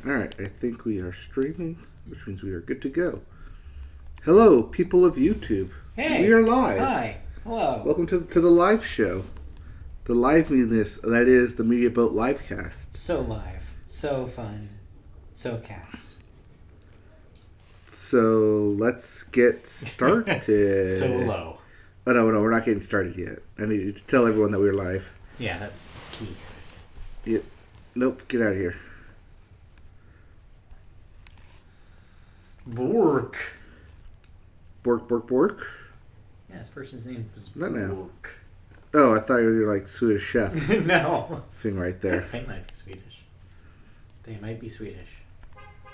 Alright, I think we are streaming, which means we are good to go. Hello, people of YouTube. Hey. We are live. Hi. Hello. Welcome to the live show. The liveliness that is the Media Boat Livecast. So live. So fun. So cast. So, let's get started. So low. Oh, no, we're not getting started yet. I need to tell everyone that we're live. Yeah, that's key. Yeah. Nope, get out of here. Bork. Bork? Yeah, this person's name was Not now. Bork. Oh, I thought you were like Swedish chef No. thing right there. They might be Swedish. They might be Swedish.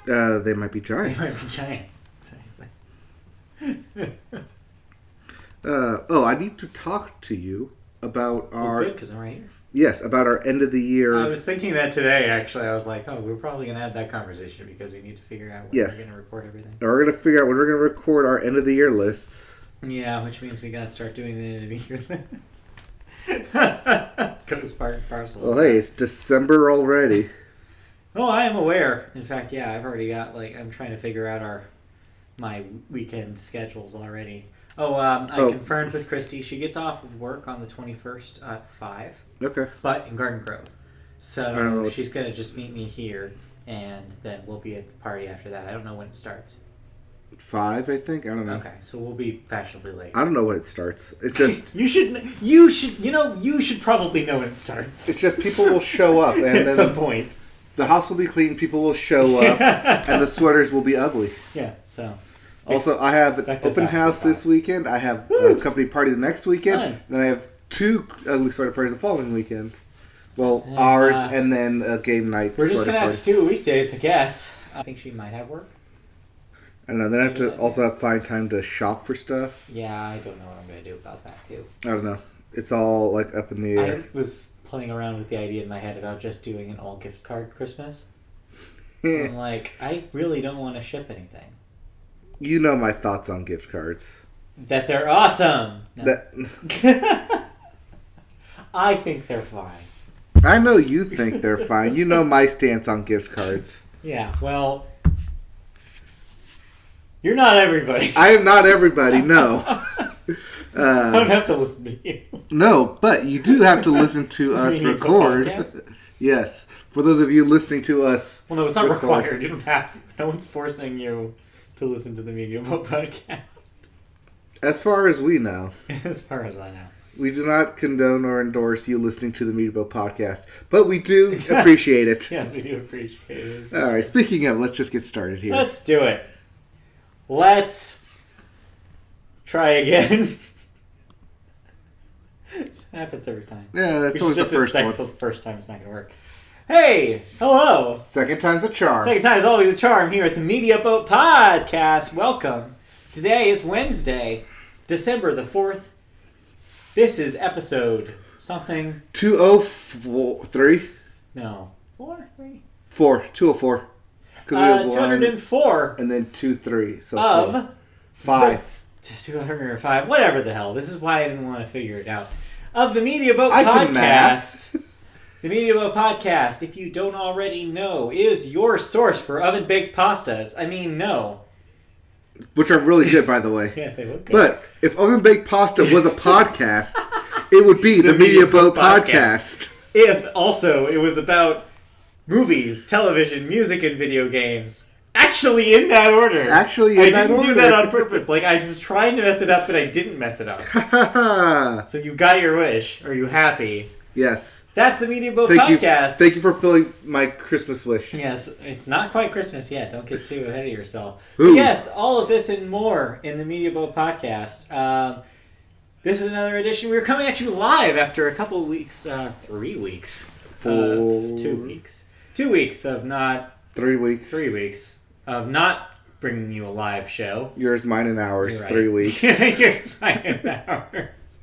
They might be giants. They might be giants. Exactly. I need to talk to you about our... Good, because I'm right here. Yes, about our end of the year... I was thinking that today, actually. I was like, we're probably going to have that conversation because we need to figure out when we're going to record everything. We're going to figure out when we're going to record our end of the year lists. Yeah, which means we got to start doing the end of the year lists. Goes part and parcel. Well, hey, it's December already. Oh, I am aware. In fact, yeah, I've already got, I'm trying to figure out my weekend schedules already. I confirmed with Christy. She gets off of work on the 21st at 5. Okay. But in Garden Grove. So she's going to just meet me here, and then we'll be at the party after that. I don't know when it starts. 5, I think? I don't know. Okay, so we'll be fashionably late. I don't know when it starts. It's just... you should probably know when it starts. It's just people will show up, and at then... some point. The house will be clean, people will show up, and the sweaters will be ugly. Yeah, so... Also, I have an open house this weekend. I have a company party the next weekend. Fun. And then I have 2 ugly sweater parties the following weekend. Well, ours and then a game night. We're just going to have to do weekdays, I guess. I think she might have work. I don't know. Then I have to also find time to shop for stuff. Yeah, I don't know what I'm going to do about that, too. I don't know. It's all up in the air. I was playing around with the idea in my head about just doing an all gift card Christmas. I'm like, I really don't want to ship anything. You know my thoughts on gift cards. That they're awesome. No. I think they're fine. I know you think they're fine. You know my stance on gift cards. Yeah, well, you're not everybody. I am not everybody, no. I don't have to listen to you. No, but you do have to listen to us record. Yes. For those of you listening to us... Well, no, it's not required. You don't have to. No one's forcing you to listen to the Media Boat podcast. As far as we know. As far as I know. We do not condone or endorse you listening to the Media Boat podcast, but we do appreciate it. Yes, we do appreciate it. All right, speaking of, let's just get started here. Let's do it. Let's try again. It happens every time. Yeah, that's always the first one. The first time it's not going to work. Hey, hello. Second time's a charm. Second time is always a charm here at the Media Boat Podcast. Welcome. Today is Wednesday, December the 4th. This is episode something. 203? No. 4? 3? 4. 204. 204. And then 23. So of 5. 205. Whatever the hell. This is why I didn't want to figure it out. Of the Media Boat I Podcast. can math. The Media Boat Podcast, if you don't already know, is your source for oven-baked pastas. I mean, no. Which are really good, by the way. Yeah, they look good. But if Oven Baked Pasta was a podcast, it would be the Media Boat Podcast. If also it was about movies, television, music, and video games. Actually, in that order. I didn't do that on purpose. I was trying to mess it up, but I didn't mess it up. So you got your wish. Are you happy? Yes. That's the Media Boat Podcast. Thank you for filling my Christmas wish. Yes, it's not quite Christmas yet. Don't get too ahead of yourself. But yes, all of this and more in the Media Boat Podcast. This is another edition. We're coming at you live after a couple of weeks, 3 weeks. 2 weeks. 2 weeks of not... 3 weeks. 3 weeks of not bringing you a live show. Yours, mine, and ours. Right. 3 weeks. Yours, mine, and ours.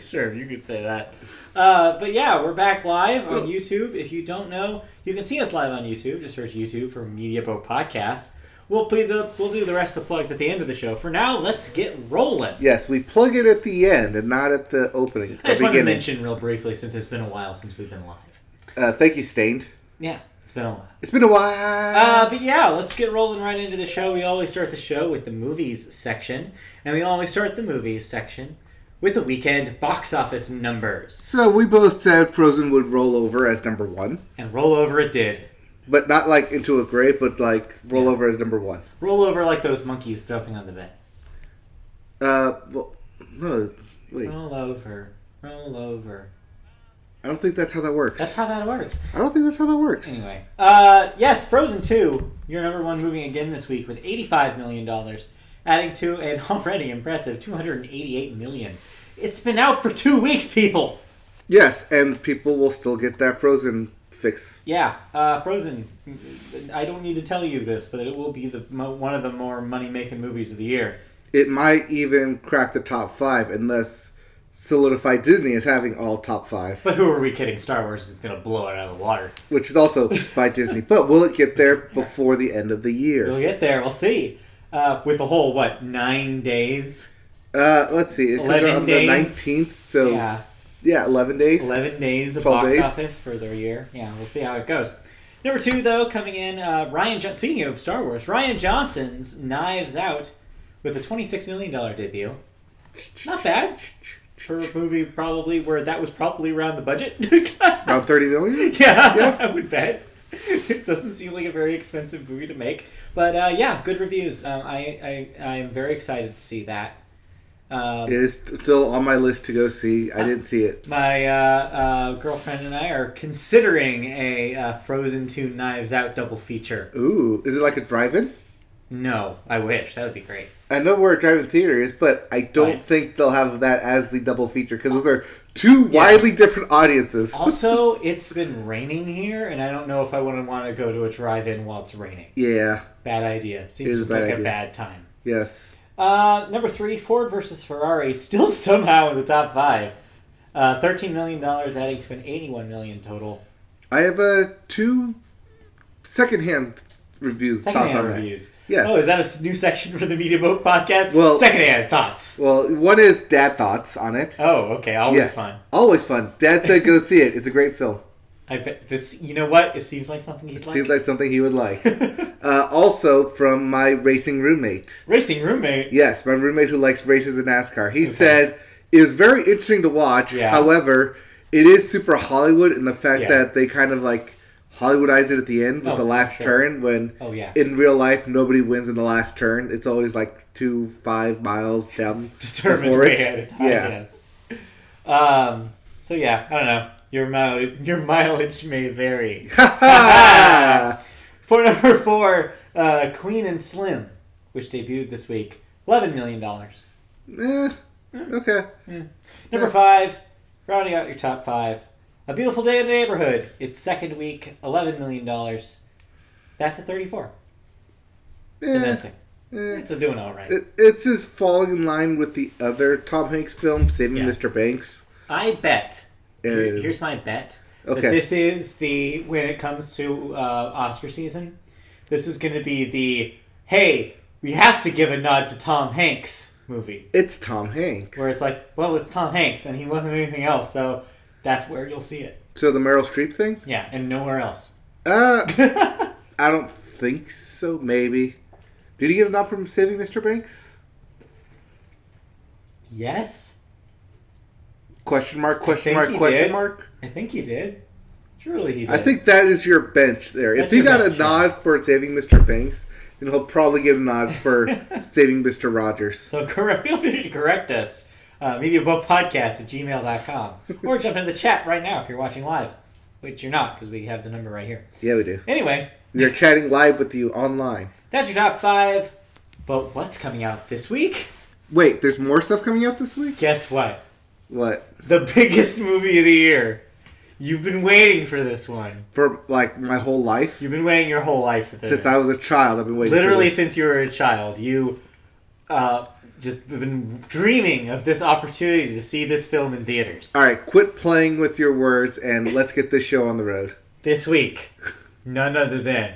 Sure, you could say that. But yeah, we're back live on YouTube. If you don't know, you can see us live on YouTube. Just search YouTube for Media Boat Podcast. We'll do the rest of the plugs at the end of the show. For now, let's get rolling. Yes, we plug it at the end and not at the opening. I just wanted to mention real briefly, since it's been a while since we've been live. Thank you, Stained. Yeah, It's been a while. It's been a while. But yeah, let's get rolling right into the show. We always start the show with the movies section. And we always start the movies section with the weekend box office numbers. So we both said Frozen would roll over as number 1. And roll over it did. But not like into a grave, but like roll over as number 1. Roll over like those monkeys jumping on the bed. Well, no, wait. Roll over. Roll over. I don't think that's how that works. That's how that works. I don't think that's how that works. Anyway. Yes, Frozen 2, your number 1 movie again this week with $85 million, adding to an already impressive $288 million. It's been out for 2 weeks, people! Yes, and people will still get that Frozen fix. Yeah, Frozen, I don't need to tell you this, but it will be one of the more money-making movies of the year. It might even crack the top 5 unless solidify Disney as having all top 5. But who are we kidding? Star Wars is going to blow it out of the water. Which is also by Disney. But will it get there before the end of the year? We'll get there. We'll see. With a whole, 9 days? Let's see. It comes out on the 19th, so... Yeah, 11 days. 11 days of box office for their year. Yeah, we'll see how it goes. Number 2, though, coming in, speaking of Star Wars, Rian Johnson's Knives Out with a $26 million debut. Not bad. For a movie probably where that was probably around the budget. Around $30 million? Yeah, I would bet. It doesn't seem like a very expensive movie to make. But yeah, good reviews. I am very excited to see that. It is still on my list to go see. I didn't see it. My girlfriend and I are considering a Frozen 2 Knives Out double feature. Ooh, is it like a drive-in? No, I wish. That would be great. I know where a drive-in theater is, but I don't think they'll have that as the double feature because those are two widely different audiences. Also, it's been raining here, and I don't know if I want to go to a drive-in while it's raining. Yeah. Bad idea. Seems just like a bad time. Yes. Number 3, Ford versus Ferrari, still somehow in the top 5. $13 million, adding to an $81 million total. I have 2 secondhand reviews. Secondhand reviews. That. Yes. Oh, is that a new section for the Media Boat podcast? Well, secondhand thoughts. Well, one is dad thoughts on it. Oh, okay. Always fun. Always fun. Dad said go see it. It's a great film. I bet this. You know what? It seems like something he'd like. Seems like something he would like. Also from my racing roommate. Racing roommate? Yes, my roommate who likes races in NASCAR. He said it was very interesting to watch. Yeah. However, it is super Hollywood in the fact that they kind of like Hollywoodize it at the end with the last turn when in real life nobody wins in the last turn. It's always like 5 miles down determined way ahead of time. Yes. So yeah, I don't know. Your mileage may vary. For number 4, Queen and Slim, which debuted this week, $11 million. Okay. Number 5, rounding out your top 5, A Beautiful Day in the Neighborhood. Its second week, $11 million. That's a 34. Domestic. It's doing all right. It's just falling in line with the other Tom Hanks film, Saving Mr. Banks. I bet. Here's my bet. Okay. That this is when it comes to Oscar season, this is going to be the, hey, we have to give a nod to Tom Hanks movie. It's Tom Hanks. Where it's like, well, it's Tom Hanks, and he wasn't anything else, so that's where you'll see it. So the Meryl Streep thing? Yeah, and nowhere else. I don't think so. Maybe. Did he get a nod from Saving Mr. Banks? Yes. Question mark, question mark, question mark? I think he did. Surely he did. I think that is your bench there. If he got a nod for Saving Mr. Banks, then he'll probably get a nod for Saving Mr. Rogers. So feel free to correct us. MediaBoatPodcast@gmail.com. Or jump into the chat right now if you're watching live. Which you're not, because we have the number right here. Yeah, we do. Anyway. We are chatting live with you online. That's your top 5. But what's coming out this week? Wait, there's more stuff coming out this week? Guess what? What? The biggest movie of the year. You've been waiting for this one. For, my whole life? You've been waiting your whole life for this. Since I was a child, I've been waiting for this. Literally since you were a child. You just been dreaming of this opportunity to see this film in theaters. All right, quit playing with your words and let's get this show on the road. This week, none other than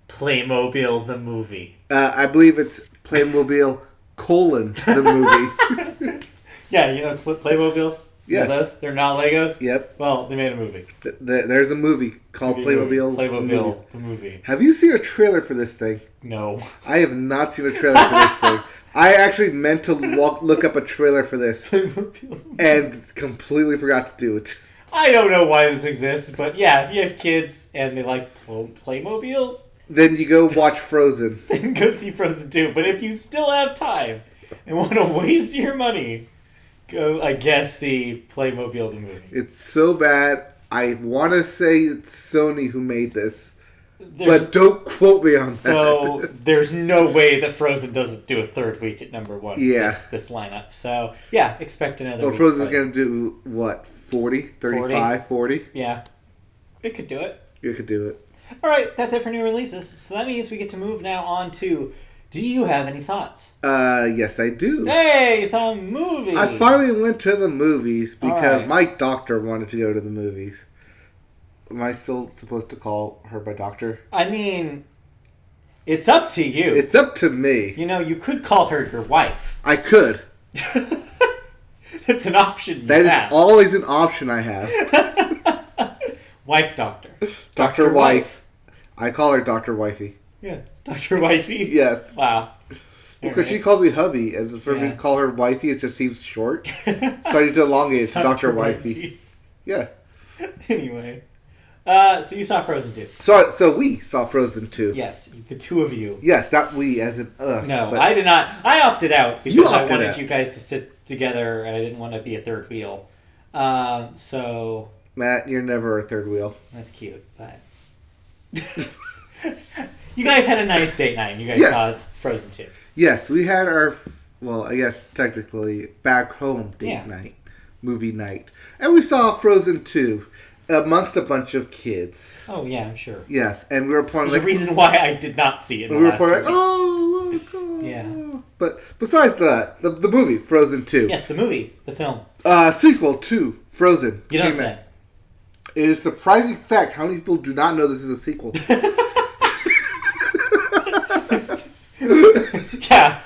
Playmobil the movie. I believe it's Playmobil, the movie. Yeah, you know Playmobiles? Yes. You know those? They're not Legos? Yep. Well, they made a movie. There's a movie called Playmobil. Playmobil, the movie. Have you seen a trailer for this thing? No. I have not seen a trailer for this thing. I actually meant to look up a trailer for this and completely forgot to do it. I don't know why this exists, but yeah, if you have kids and they like Playmobiles, then you go watch Frozen. Then go see Frozen 2. But if you still have time and want to waste your money, go, I guess, see Playmobil the movie. It's so bad. I want to say it's Sony who made this. But don't quote me on that. So there's no way that Frozen doesn't do a third week at number one. Yeah. This lineup. So yeah, expect another week. Frozen's going to do what? 40? 35? 40? Yeah. It could do it. It could do it. All right, that's it for new releases. So that means we get to move now on to, do you have any thoughts? Yes, I do. Hey, some movies. I finally went to the movies because my doctor wanted to go to the movies. Am I still supposed to call her my doctor? I mean, it's up to you. It's up to me. You know, you could call her your wife. I could. It's an option. That is always an option I have. Wife doctor. Dr. Wife. I call her Dr. Wifey. Yeah. Dr. Wifey? Yes. Wow. Because she called me hubby, and for me to call her wifey, it just seems short. So I need to elongate it to Dr. Wifey. Yeah. Anyway. So you saw Frozen 2. So we saw Frozen 2. Yes, the two of you. Yes, not we as in us. No, I did not. I opted out because I wanted you guys to sit together and I didn't want to be a third wheel. So... Matt, you're never a third wheel. That's cute, but... You guys had a nice date night and you guys saw Frozen 2. Yes, we had our, well, I guess technically back home date night, movie night. And we saw Frozen 2. Amongst a bunch of kids. Oh, yeah, I'm sure. Yes, and we were pointing There's a reason why I did not see it in the last 2 weeks. Oh, look, oh. Yeah. But besides that, the movie, Frozen 2. Yes, the movie, the film. Sequel to Frozen. You don't say. It is a surprising fact how many people do not know this is a sequel. Yeah.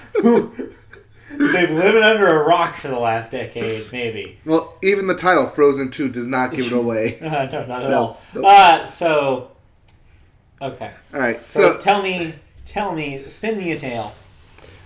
They've been living under a rock for the last decade, maybe. Well, even the title, Frozen 2, does not give it away. No, not at all. Nope. Okay. All right, so tell me, spin me a tale.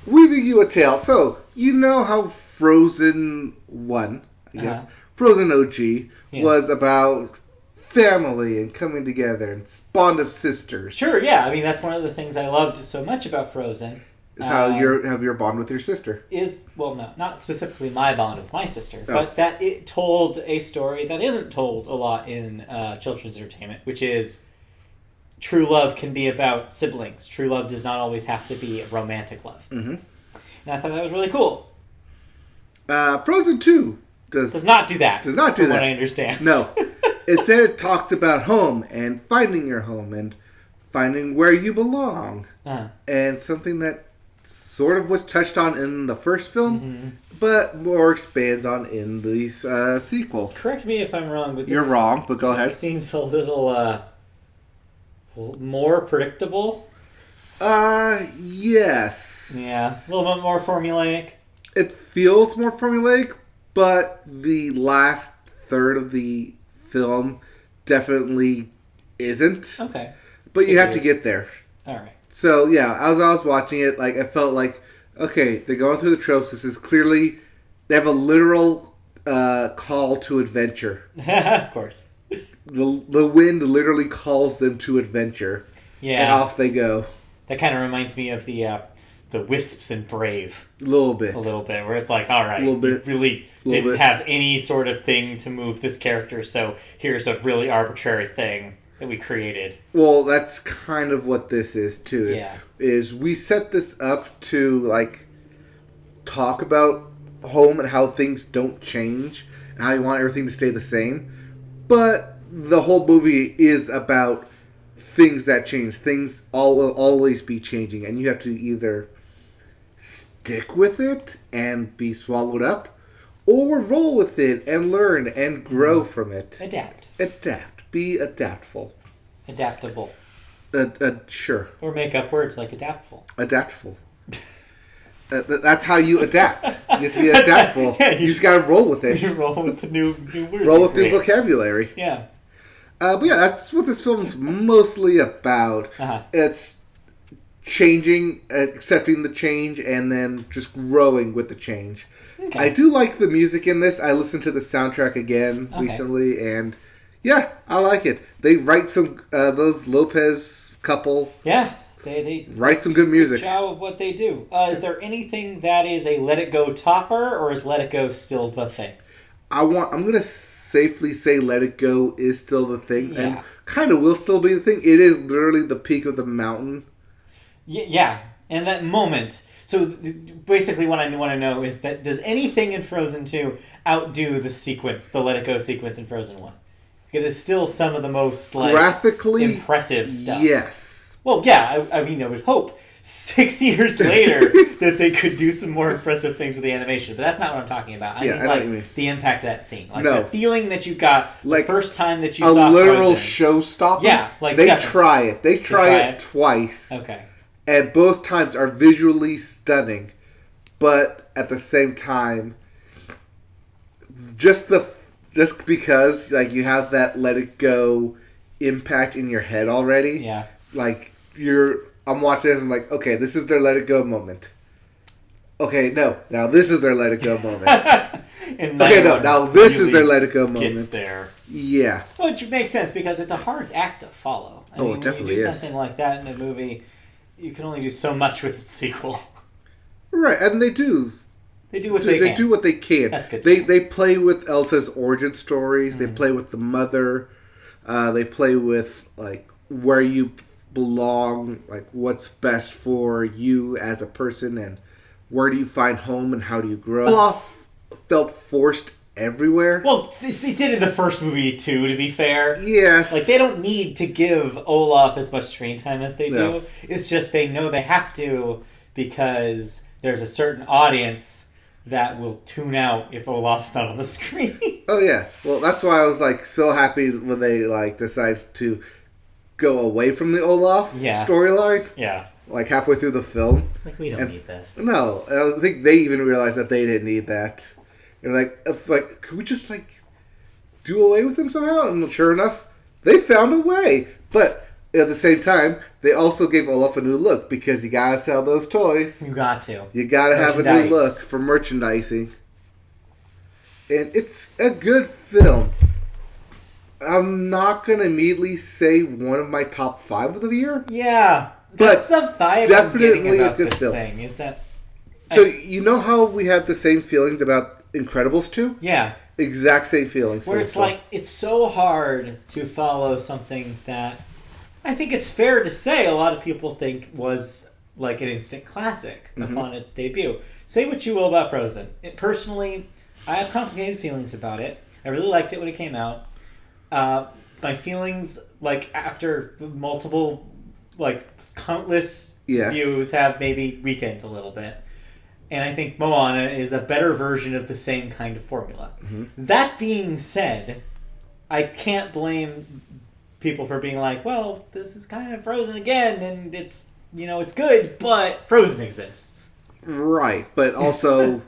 Weaving you a tale. So, you know how Frozen 1, I guess, Frozen OG, was about family and coming together and bond of sisters. Sure, yeah. I mean, that's one of the things I loved so much about Frozen. Is how you have your bond with your sister. No, not specifically my bond with my sister, but that it told a story that isn't told a lot in children's entertainment, which is true love can be about siblings. True love does not always have to be romantic love. Mm-hmm. And I thought that was really cool. Frozen 2 does not do that. Does not do that. From what I understand. No. Instead, it talks about home and finding your home and finding where you belong. And something that sort of was touched on in the first film, but more expands on in the sequel. Correct me if I'm wrong, but you're wrong, but go ahead. Seems a little more predictable. Yes. Yeah, a little bit more formulaic. It feels more formulaic, but the last third of the film definitely isn't. Okay. But you have to get there. All right. So, yeah, as I was watching it, like, I felt like, okay, they're going through the tropes. This is clearly, they have a literal call to adventure. Of course. The wind literally calls them to adventure. Yeah. And off they go. That kind of reminds me of the Wisps in Brave. A little bit, where it's like, all right, you really didn't have any sort of thing to move this character, so here's a really arbitrary thing that we created. Well, that's kind of what this is too. Is we set this up to like talk about home and how things don't change and how you want everything to stay the same, but the whole movie is about things that change. Things will always be changing, and you have to either stick with it and be swallowed up, or roll with it and learn and grow from it. Adapt. Be adaptful. Adaptable. Sure. Or make up words like adaptful. Adaptful. That's how you adapt. You have to be adaptable. You just got to roll with it. You roll with the new words. Roll with new vocabulary. Yeah. But yeah, that's what this film's mostly about. It's changing, accepting the change, and then just growing with the change. Okay. I do like the music in this. I listened to the soundtrack again recently, and yeah, I like it. They write some, those Lopez couple. Yeah. They write some good music. Good job of what they do. Is there anything that is a Let It Go topper, or is Let It Go still the thing? I'm gonna safely say Let It Go is still the thing, and kind of will still be the thing. It is literally the peak of the mountain. Yeah, and that moment. So basically, what I want to know is that does anything in Frozen 2 outdo the sequence, the Let It Go sequence in Frozen 1? It is still some of the most graphically impressive stuff. Yes. Well, yeah, I mean, I would hope 6 years later that they could do some more impressive things with the animation, but that's not what I'm talking about. I mean, like, the impact of that scene. Like, the feeling that you got like the first time that you saw a literal Frozen. showstopper. Yeah, like, they try it. They try it twice. Okay. And both times are visually stunning, but at the same time, just because like you have that Let It Go impact in your head already. Yeah. Like I'm watching this and I'm like, okay, this is their Let It Go moment. Okay, no, now this is their Let It Go moment. Okay, no, now this is their Let It Go moment. Gets there. Yeah. Well, which makes sense because it's a hard act to follow. I mean, it definitely is. When you do is. something like that in a movie, you can only do so much with its sequel. Right, and they do. They do what they can. They do what they can. That's good. They play with Elsa's origin stories. They play with the mother. They play with like where you belong, like what's best for you as a person, and where do you find home and how do you grow. Olaf felt forced everywhere. Well, it did in the first movie too, to be fair. Yes. Like, they don't need to give Olaf as much screen time as they do. No. It's just they know they have to because there's a certain audience that will tune out if Olaf's not on the screen. Oh yeah. Well, that's why I was like so happy when they like decided to go away from the Olaf storyline. Yeah. Like halfway through the film. Like, we don't need this. No. I think they even realized that they didn't need that. They're like, could we just like do away with him somehow? And sure enough, they found a way. But at the same time, they also gave Olaf a new look because you gotta sell those toys. You got to. You gotta have a new look for merchandising. And it's a good film. I'm not gonna immediately say one of my top 5 of the year. Yeah, that's the vibe definitely about a good film. Thing is that. So you know how we had the same feelings about Incredibles 2? Yeah. Exact same feelings. Where it's like, it's so hard to follow something that I think it's fair to say a lot of people think was like an instant classic upon its debut. Say what you will about Frozen. Personally, I have complicated feelings about it. I really liked it when it came out. My feelings, like, after multiple, like, countless views have maybe weakened a little bit. And I think Moana is a better version of the same kind of formula. That being said, I can't blame people for being like, well, this is kind of Frozen again, and it's, it's good, but Frozen exists. Right, but also,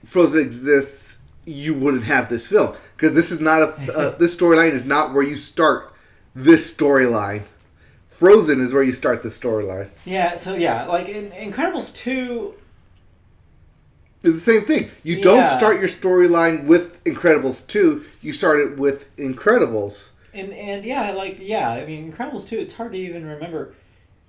Frozen exists, you wouldn't have this film. Because this is not this storyline is not where you start this storyline. Frozen is where you start the storyline. Yeah, so like in Incredibles 2... It's the same thing. You don't start your storyline with Incredibles 2. You start it with Incredibles. And I mean, Incredibles 2, it's hard to even remember.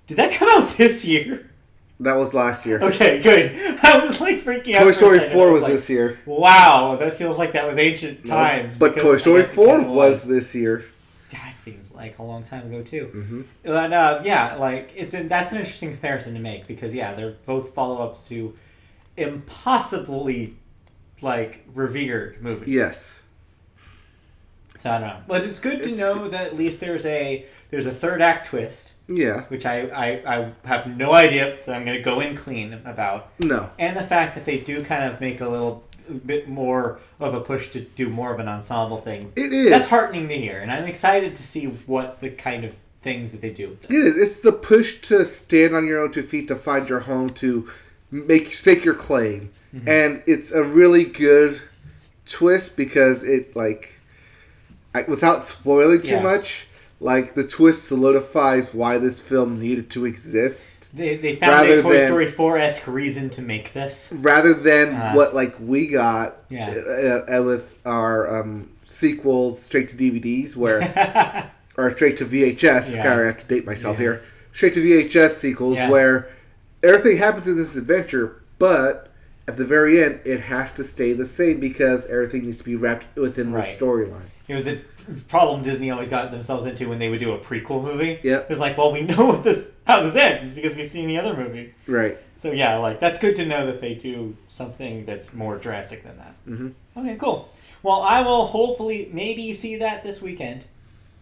Did that come out this year? That was last year. Okay, good. I was like freaking out. Toy Story 4 was this year. Wow, that feels like that was ancient times. But Toy Story 4 was this year. That seems like a long time ago too. Mm-hmm. But that's an interesting comparison to make because they're both follow-ups to impossibly like revered movies. Yes. So I don't know, but it's good to know that at least there's a third act twist. Yeah. Which I have no idea that I'm going to go in clean about. No. And the fact that they do kind of make a little bit more of a push to do more of an ensemble thing. It is. That's heartening to hear, and I'm excited to see what the kind of things that they do. It is. It's the push to stand on your own 2 feet, to find your home, to stake your claim. Mm-hmm. And it's a really good twist because it, like, without spoiling too much, like, the twist solidifies why this film needed to exist. They found a Toy Story 4-esque reason to make this. Rather than what, like, we got with our sequel straight to DVDs, where or straight to VHS. Yeah. I have to date myself here. Straight to VHS sequels, where everything happens in this adventure, but at the very end, it has to stay the same because everything needs to be wrapped within the storyline. It was the problem Disney always got themselves into when they would do a prequel movie. Yeah, it was like, well, we know how this ends because we've seen the other movie. Right. So yeah, like, that's good to know that they do something that's more drastic than that. Mm-hmm. Okay, cool. Well, I will hopefully maybe see that this weekend,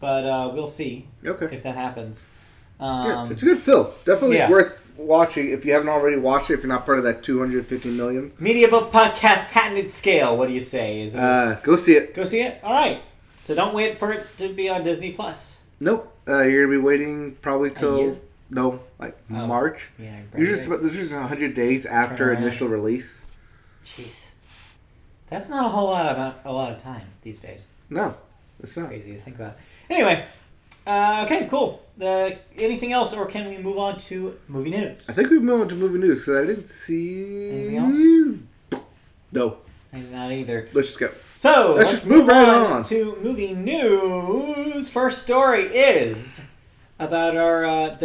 but we'll see if that happens. It's a good film. Definitely worth watching if you haven't already watched it, if you're not part of that 250 million. Media Book Podcast patented scale. What do you say? Go see it. Go see it? All right. So don't wait for it to be on Disney+. Nope. You're going to be waiting probably till... No, March. Yeah. There's usually 100 days after initial release. Jeez. That's not a lot of time these days. No, it's not. Crazy to think about. Anyway, okay, cool. Anything else, or can we move on to movie news? I think we move on to movie news, because I didn't see... Anything else? No. Not either. Let's just go. So, let's just move right on to movie news. First story is about our,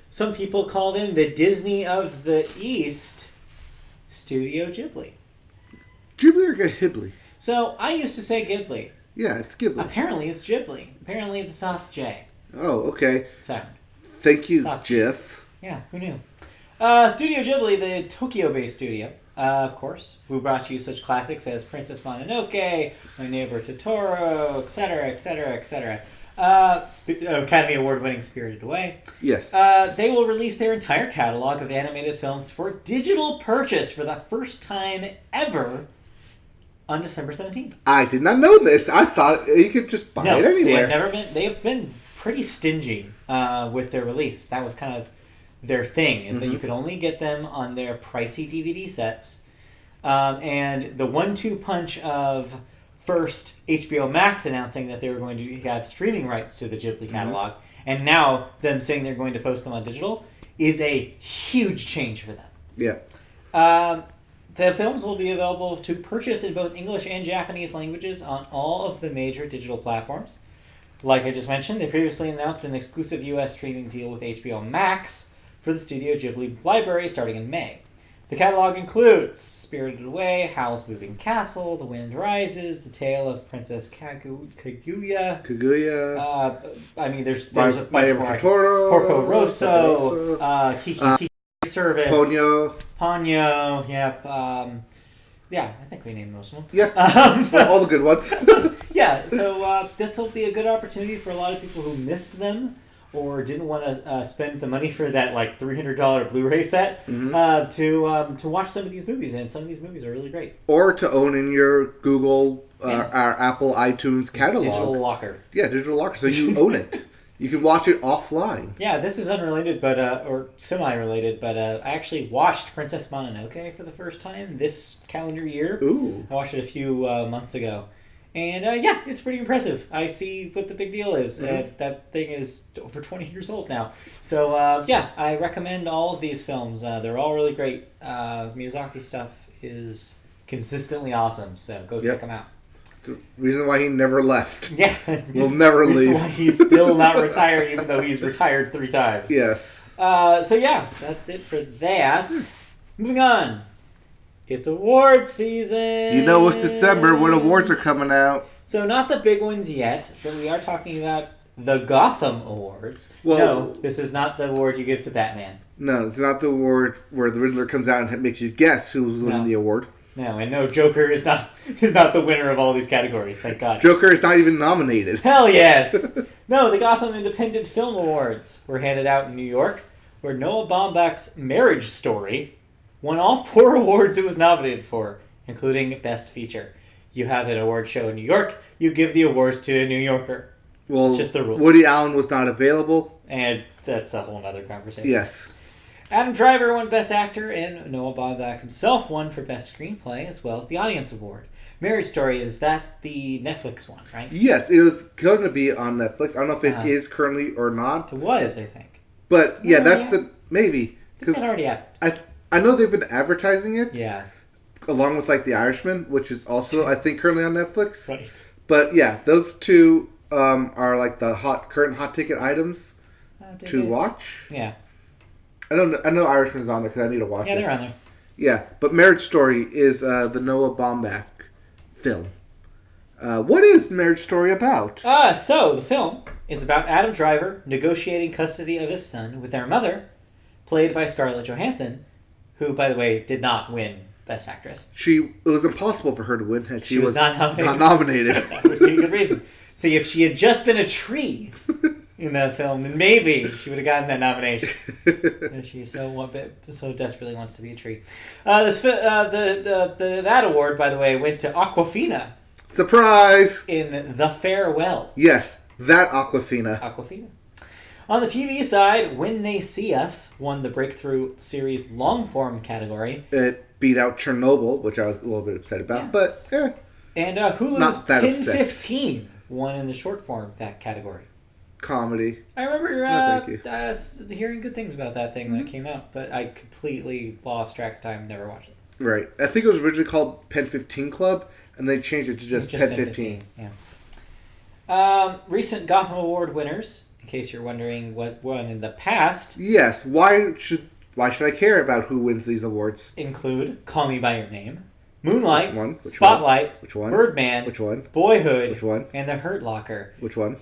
some people call them the Disney of the East, Studio Ghibli. Ghibli or Ghibli? So, I used to say Ghibli. Yeah, it's Ghibli. Apparently, it's Ghibli. Apparently, it's a soft J. Oh, okay. Sound. Thank you, soft Jiff. Yeah, who knew? Studio Ghibli, the Tokyo-based studio, of course, who brought you such classics as Princess Mononoke, My Neighbor Totoro, etc., etc., etc. Academy Award-winning Spirited Away. Yes. They will release their entire catalog of animated films for digital purchase for the first time ever on December 17th. I did not know this. I thought you could just buy it anywhere. They've been pretty stingy with their release. That was kind of their thing, is that you could only get them on their pricey DVD sets. And the 1-2 punch of first HBO Max announcing that they were going to have streaming rights to the Ghibli catalog, and now them saying they're going to post them on digital, is a huge change for them. Yeah. The films will be available to purchase in both English and Japanese languages on all of the major digital platforms. Like I just mentioned, they previously announced an exclusive U.S. streaming deal with HBO Max for the Studio Ghibli library starting in May. The catalog includes Spirited Away, Howl's Moving Castle, The Wind Rises, The Tale of Princess Kaguya. I mean, there's a bunch more. Porco Rosso, Kiki Service. Ponyo, yep. Yeah, I think we named most of them. Yeah, all the good ones. Yeah, so this will be a good opportunity for a lot of people who missed them or didn't want to spend the money for that like $300 Blu-ray set to watch some of these movies, and some of these movies are really great. Or to own in your Google our Apple iTunes catalog. Digital locker. Yeah, digital locker, so you own it. You can watch it offline. Yeah, this is unrelated, but or semi-related, but I actually watched Princess Mononoke for the first time this calendar year. Ooh. I watched it a few months ago. And yeah, it's pretty impressive. I see what the big deal is. That thing is over 20 years old now. So yeah, I recommend all of these films. They're all really great. Miyazaki stuff is consistently awesome, so go check them out. The reason why he never left. Yeah. We'll never leave. Why he's still not retired, even though he's retired 3 times. Yes. So yeah, that's it for that. Moving on. It's award season. You know it's December when awards are coming out. So not the big ones yet, but we are talking about the Gotham Awards. Well, no, this is not the award you give to Batman. No, it's not the award where the Riddler comes out and makes you guess who's winning the award. No, and no, Joker is not the winner of all these categories, thank God. Joker is not even nominated. Hell yes! No, the Gotham Independent Film Awards were handed out in New York, where Noah Baumbach's Marriage Story won all 4 awards it was nominated for, including Best Feature. You have an award show in New York, you give the awards to a New Yorker. Well, it's just the rule. Woody Allen was not available. And that's a whole other conversation. Yes. Adam Driver won Best Actor, and Noah Baumbach himself won for Best Screenplay, as well as the Audience Award. Marriage Story, that's the Netflix one, right? Yes, it was going to be on Netflix. I don't know if it is currently or not. It was, I think. But, yeah, that's maybe. I think that already happened. I know they've been advertising it. Yeah. Along with, The Irishman, which is also, I think, currently on Netflix. Right. But, yeah, those two are, the current hot ticket items to watch. Yeah. I know Irishman is on there because I need to watch it. Yeah, they're on there. Yeah, but Marriage Story is the Noah Baumbach film. What is Marriage Story about? So the film is about Adam Driver negotiating custody of his son with their mother, played by Scarlett Johansson, who, by the way, did not win Best Actress. It was impossible for her to win, and she was not nominated. Not nominated. That would be a good reason. See, if she had just been a tree in that film, then maybe she would have gotten that nomination. She so desperately wants to be a tree. That award, by the way, went to Awkwafina. Surprise! In The Farewell. Yes, that Awkwafina. On the TV side, When They See Us won the Breakthrough Series long-form category. It beat out Chernobyl, which I was a little bit upset about, but And Hulu's Pin 15 won in the short-form category. Comedy. I remember hearing good things about that thing when it came out, but I completely lost track of time, never watched it. Right. I think it was originally called Pen 15 Club, and they changed it to just Pen 15. Yeah. Recent Gotham Award winners, in case you're wondering what won in the past. Yes. Why should I care about who wins these awards? Include Call Me By Your Name, Moonlight, Which Spotlight, Which one? Birdman, Which one? Boyhood, Which one? And The Hurt Locker. Which one?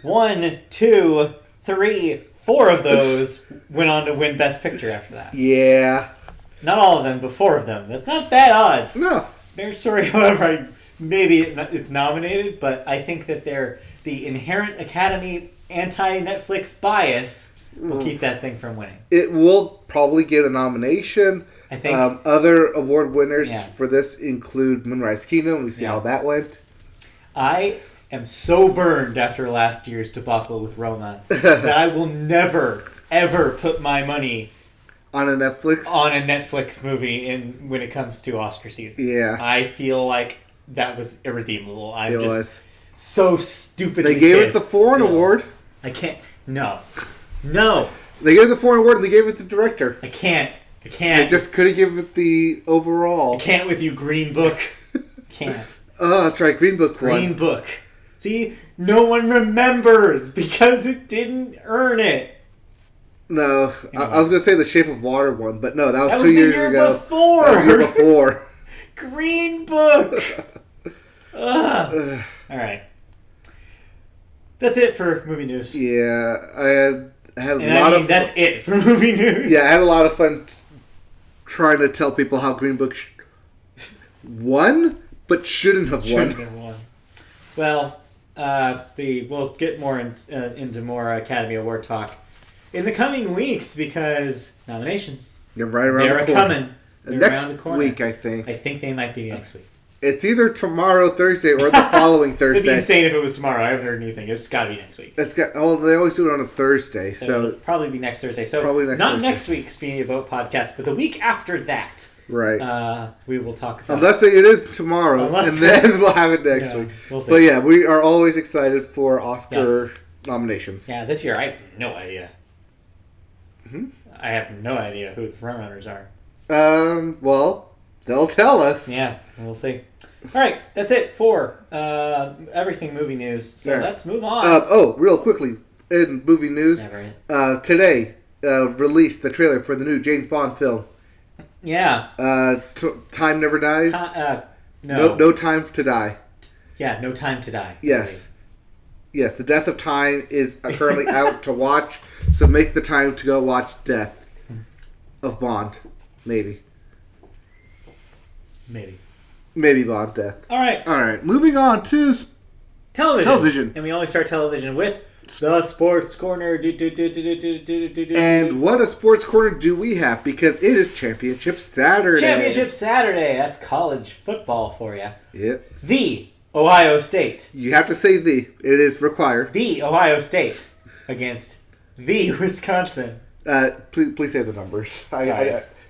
1, 2, 3, 4 of those went on to win Best Picture after that. Yeah. Not all of them, but 4 of them. That's not bad odds. No. Marriage Story, however, maybe it's nominated, but I think that the inherent Academy anti-Netflix bias will keep that thing from winning. It will probably get a nomination. I think other award winners for this include Moonrise Kingdom. We see how that went. I am so burned after last year's debacle with Roma that I will never, ever put my money on a Netflix movie when it comes to Oscar season. Yeah. I feel like that was irredeemable. It was so stupidly They gave it the Foreign Award. I can't. No. They gave it the Foreign Award and they gave it the director. I can't. They just couldn't give it the overall. I can't with you, Green Book. Can't. Oh, that's right. Green Book won. Green Book. See, no one remembers because it didn't earn it. No, anyway. I was going to say The Shape of Water won, but no, that was 2 years ago. Before. That was the year before. Green Book. All right. That's it for movie news. Yeah, I had a lot of. That's it for movie news. Yeah, I had a lot of fun trying to tell people how Green Book won, but shouldn't have won. Well, we'll get more into more Academy Award talk in the coming weeks because nominations. You're right around the corner. They're coming. Next week, I think. I think they might be next week. It's either tomorrow, Thursday, or the following Thursday. It'd be insane if it was tomorrow. I haven't heard anything. It's got to be next week. They always do it on a Thursday, so it'll probably be next Thursday. So probably next week's Media Boat podcast, but the week after that. Right. We will talk about Unless it is tomorrow, and then we'll have it next week. We'll see. But yeah, we are always excited for Oscar nominations. Yeah, this year I have no idea. Mm-hmm. I have no idea who the frontrunners are. Well, they'll tell us. Yeah, we'll see. All right, that's it for everything movie news. So let's move on. Real quickly, in movie news, today released the trailer for the new James Bond film. Yeah. Time Never Dies? No Time to Die. Yeah, No Time to Die. Yes. Yes, The Death of Time is currently out to watch, so make the time to go watch Death of Bond. Maybe Bond Death. All right. Moving on to television. And we always start television with the Sports Corner. And what a Sports Corner do we have? Because it is Championship Saturday. That's college football for you. Yep. The Ohio State. You have to say the. It is required. The Ohio State against the Wisconsin Please say the numbers.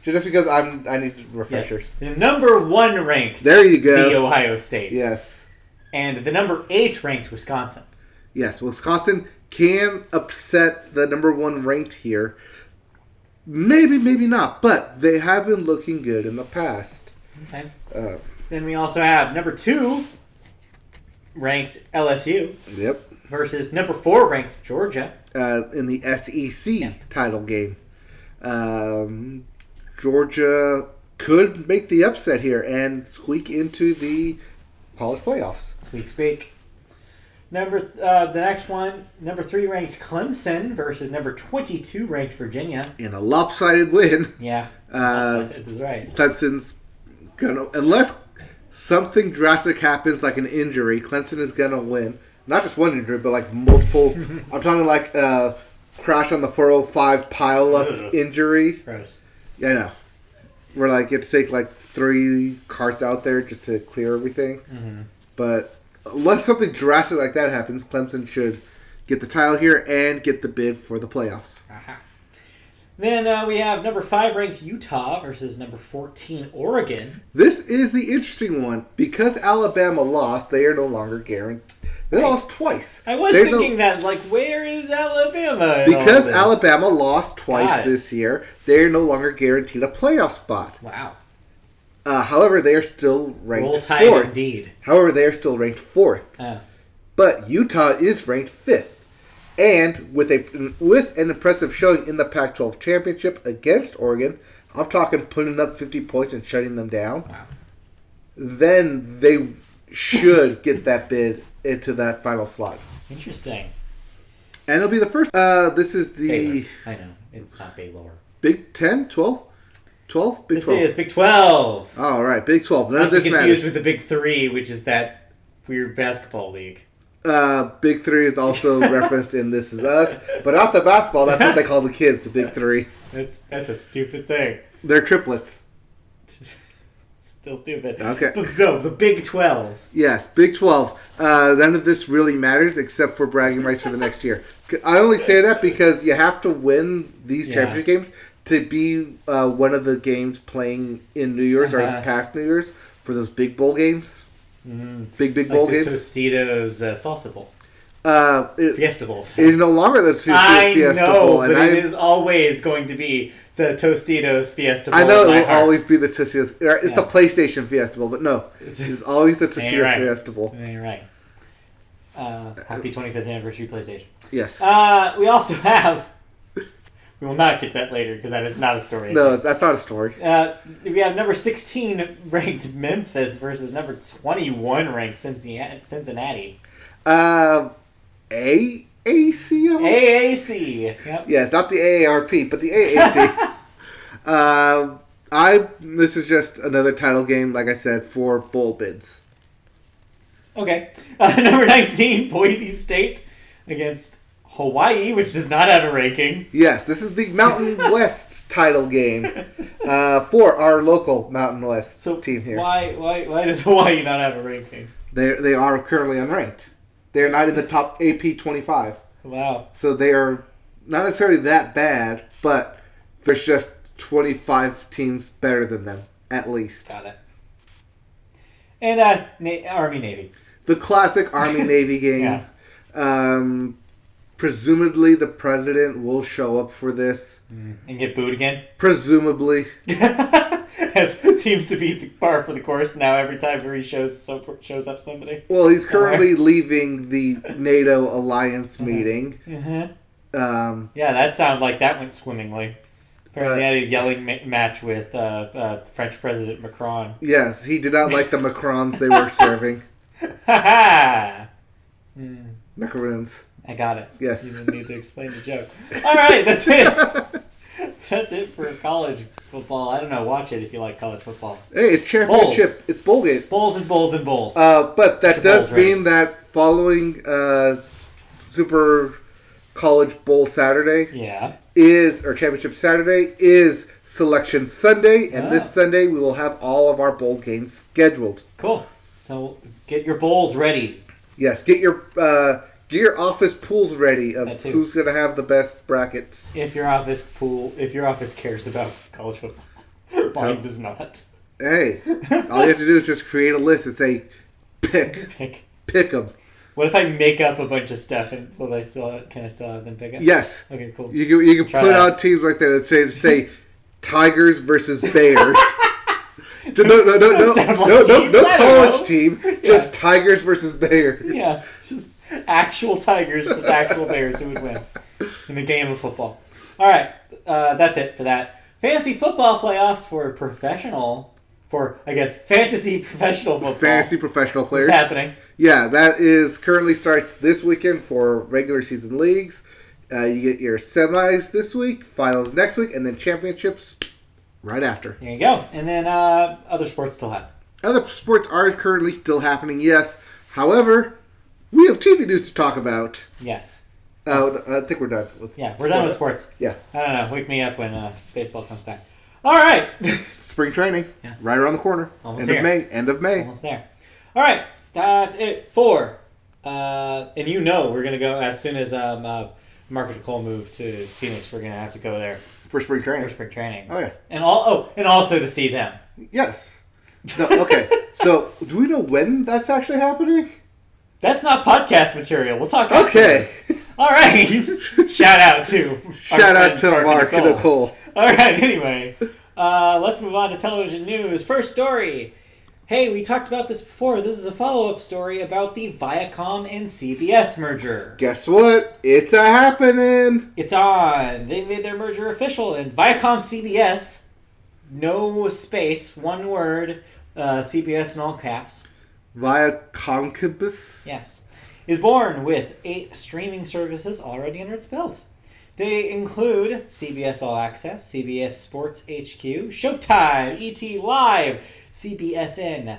Just because I need refreshers. Yes. The number 1 ranked. There you go. The Ohio State. Yes. And the number 8 ranked Wisconsin. Yes, Wisconsin can upset the number 1 ranked here. Maybe not, but they have been looking good in the past. Okay. Then we also have number 2 ranked LSU. Yep. Versus number 4 ranked Georgia. In the SEC title game. Georgia could make the upset here and squeak into the college playoffs. Squeak. The next one, number 3 ranked Clemson versus number 22 ranked Virginia. In a lopsided win. Yeah. That is right. Clemson's gonna, unless something drastic happens like an injury, Clemson is gonna win. Not just one injury, but like multiple. I'm talking like crash on the 405 pile up injury. Gross. Yeah, I know. Where like you have to take like 3 carts out there just to clear everything. Mm-hmm. But unless something drastic like that happens, Clemson should get the title here and get the bid for the playoffs. Uh-huh. Then we have number 5 ranked Utah versus number 14 Oregon. This is the interesting one. Because Alabama lost, they are no longer guaranteed. They lost twice. I was thinking that, like, where is Alabama? Because Alabama lost twice this year, they're no longer guaranteed a playoff spot. Wow. However, they are still ranked Roll Tide 4th. Indeed. However, they are still ranked 4th. But Utah is ranked 5th. And with an impressive showing in the Pac-12 championship against Oregon, I'm talking putting up 50 points and shutting them down. Wow. Then they should get that bid into that final slot. Interesting. And it'll be the first. This is the... Baylor. I know. It's not Baylor. Big 10? 12? 12? Big 12. This is Big 12. Oh, all right. Big 12. None of this this matters. Confused matters. with the Big 3, which is that weird basketball league. Big 3 is also referenced in This Is Us. But not the basketball. That's what they call the kids, the Big 3. That's a stupid thing. They're triplets. Still stupid. Okay. But go, the Big 12. Yes, Big 12. None of this really matters except for bragging rights for the next year. I only say that because you have to win these championship games to be one of the games playing in New Year's or past New Year's for those big bowl games. Mm-hmm. Big bowl games. Tostitos Salsa Bowl. Fiesta Bowl. It is no longer the Tostitos Fiesta Bowl. But it is always going to be the Tostitos Fiesta Bowl. I know it will always be the Tostitos. It's the PlayStation Fiesta Bowl, but no. It's always the Tostitos Fiesta Bowl. You're right. Happy 25th anniversary PlayStation. Yes. We also have... We will not get that later because that is not a story. No, that's not a story. We have number 16 ranked Memphis versus number 21 ranked Cincinnati. AAC? AAC. Yep. Yes, not the AARP, but the AAC. This is just another title game, like I said, for bowl bids. Okay. Number 19, Boise State against Hawaii, which does not have a ranking. Yes, this is the Mountain West title game for our local Mountain West team here. Why does Hawaii not have a ranking? They are currently unranked. They are not in the top AP 25. Wow. So they are not necessarily that bad, but there's just 25 teams better than them, at least. Got it. And Army-Navy. The classic Army-Navy game. Yeah. Presumably the president will show up for this. And get booed again? Presumably. As seems to be the par for the course now every time he shows up somebody. Well, he's currently leaving the NATO alliance meeting. Yeah, that sounded like that went swimmingly. Apparently he had a yelling match with French President Macron. Yes, he did not like the Macrons they were serving. Macaroons. I got it. Yes. You didn't need to explain the joke. All right, that's it. That's it for college football. I don't know. Watch it if you like college football. Hey, it's championship. Bowls. It's bowl game. Bowls and bowls and bowls. But that does mean that following Super College Bowl Saturday or Championship Saturday is Selection Sunday. And this Sunday we will have all of our bowl games scheduled. Cool. So get your bowls ready. Yes, get Get your office pools ready of who's going to have the best brackets. If your office cares about college football. Mine does not. Hey, all you have to do is just create a list and say, pick them. What if I make up a bunch of stuff and can I still have them pick up? Yes. Okay, cool. You can put out teams like that that say Tigers versus Bears. No college team. Just Tigers versus Bears. Yeah, just actual Tigers with actual Bears who would win in a game of football. All right, that's it for that. Fantasy football playoffs for fantasy professional football. Fantasy professional players. What's happening? Yeah, that currently starts this weekend for regular season leagues. You get your semis this week, finals next week, and then championships right after. There you go. And then other sports still happen. Other sports are currently still happening, yes. However, we have TV news to talk about. Yes. I think we're done with we're done with sports. Yeah. I don't know. Wake me up when baseball comes back. All right. Spring training. Yeah. Right around the corner. Almost End of May. Almost there. All right. That's it for... and we're going to go as soon as Margaret Nicole moved to Phoenix. We're going to have to go there. For spring training. Oh, yeah. And also to see them. Yes. No, okay. So, do we know when that's actually happening? That's not podcast material. We'll talk afterwards. Okay. All right. Shout out to Mark and Nicole. All right. Anyway, let's move on to television news. First story. Hey, we talked about this before. This is a follow-up story about the Viacom and CBS merger. Guess what? It's happening. It's on. They made their merger official, and Viacom CBS, no space, one word, CBS in all caps. Viacomcibus? Yes. Is born with 8 streaming services already under its belt. They include CBS All Access, CBS Sports HQ, Showtime, ET Live, CBSN,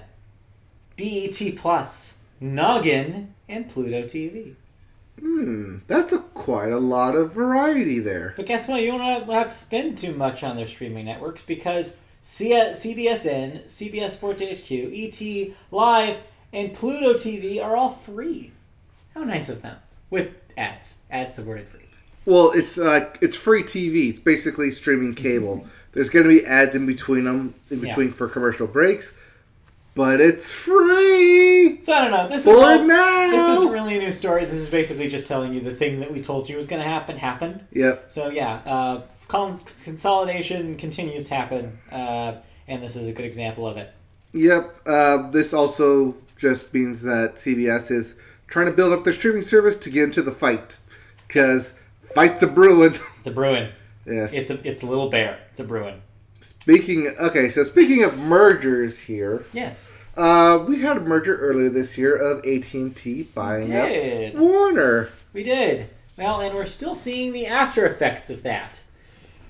BET Plus, Noggin, and Pluto TV. That's quite a lot of variety there. But guess what? You don't have to spend too much on their streaming networks because CBSN, CBS Sports HQ, ET Live, and Pluto TV are all free. How nice of them. With ads. Ad-supported free. Well, it's free TV. It's basically streaming cable. There's going to be ads in between them, for commercial breaks, but it's free. So I don't know. This isn't really a new story. This is basically just telling you the thing that we told you was going to happen happened. Yep. So yeah, consolidation continues to happen, and this is a good example of it. Yep. This also just means that CBS is trying to build up their streaming service to get into the fight, because fight's a brewing. It's a brewing. Yes. It's a little bear. It's a brewing. Speaking of mergers here. Yes. We had a merger earlier this year of AT&T buying up Warner. We did. Well, and we're still seeing the after effects of that.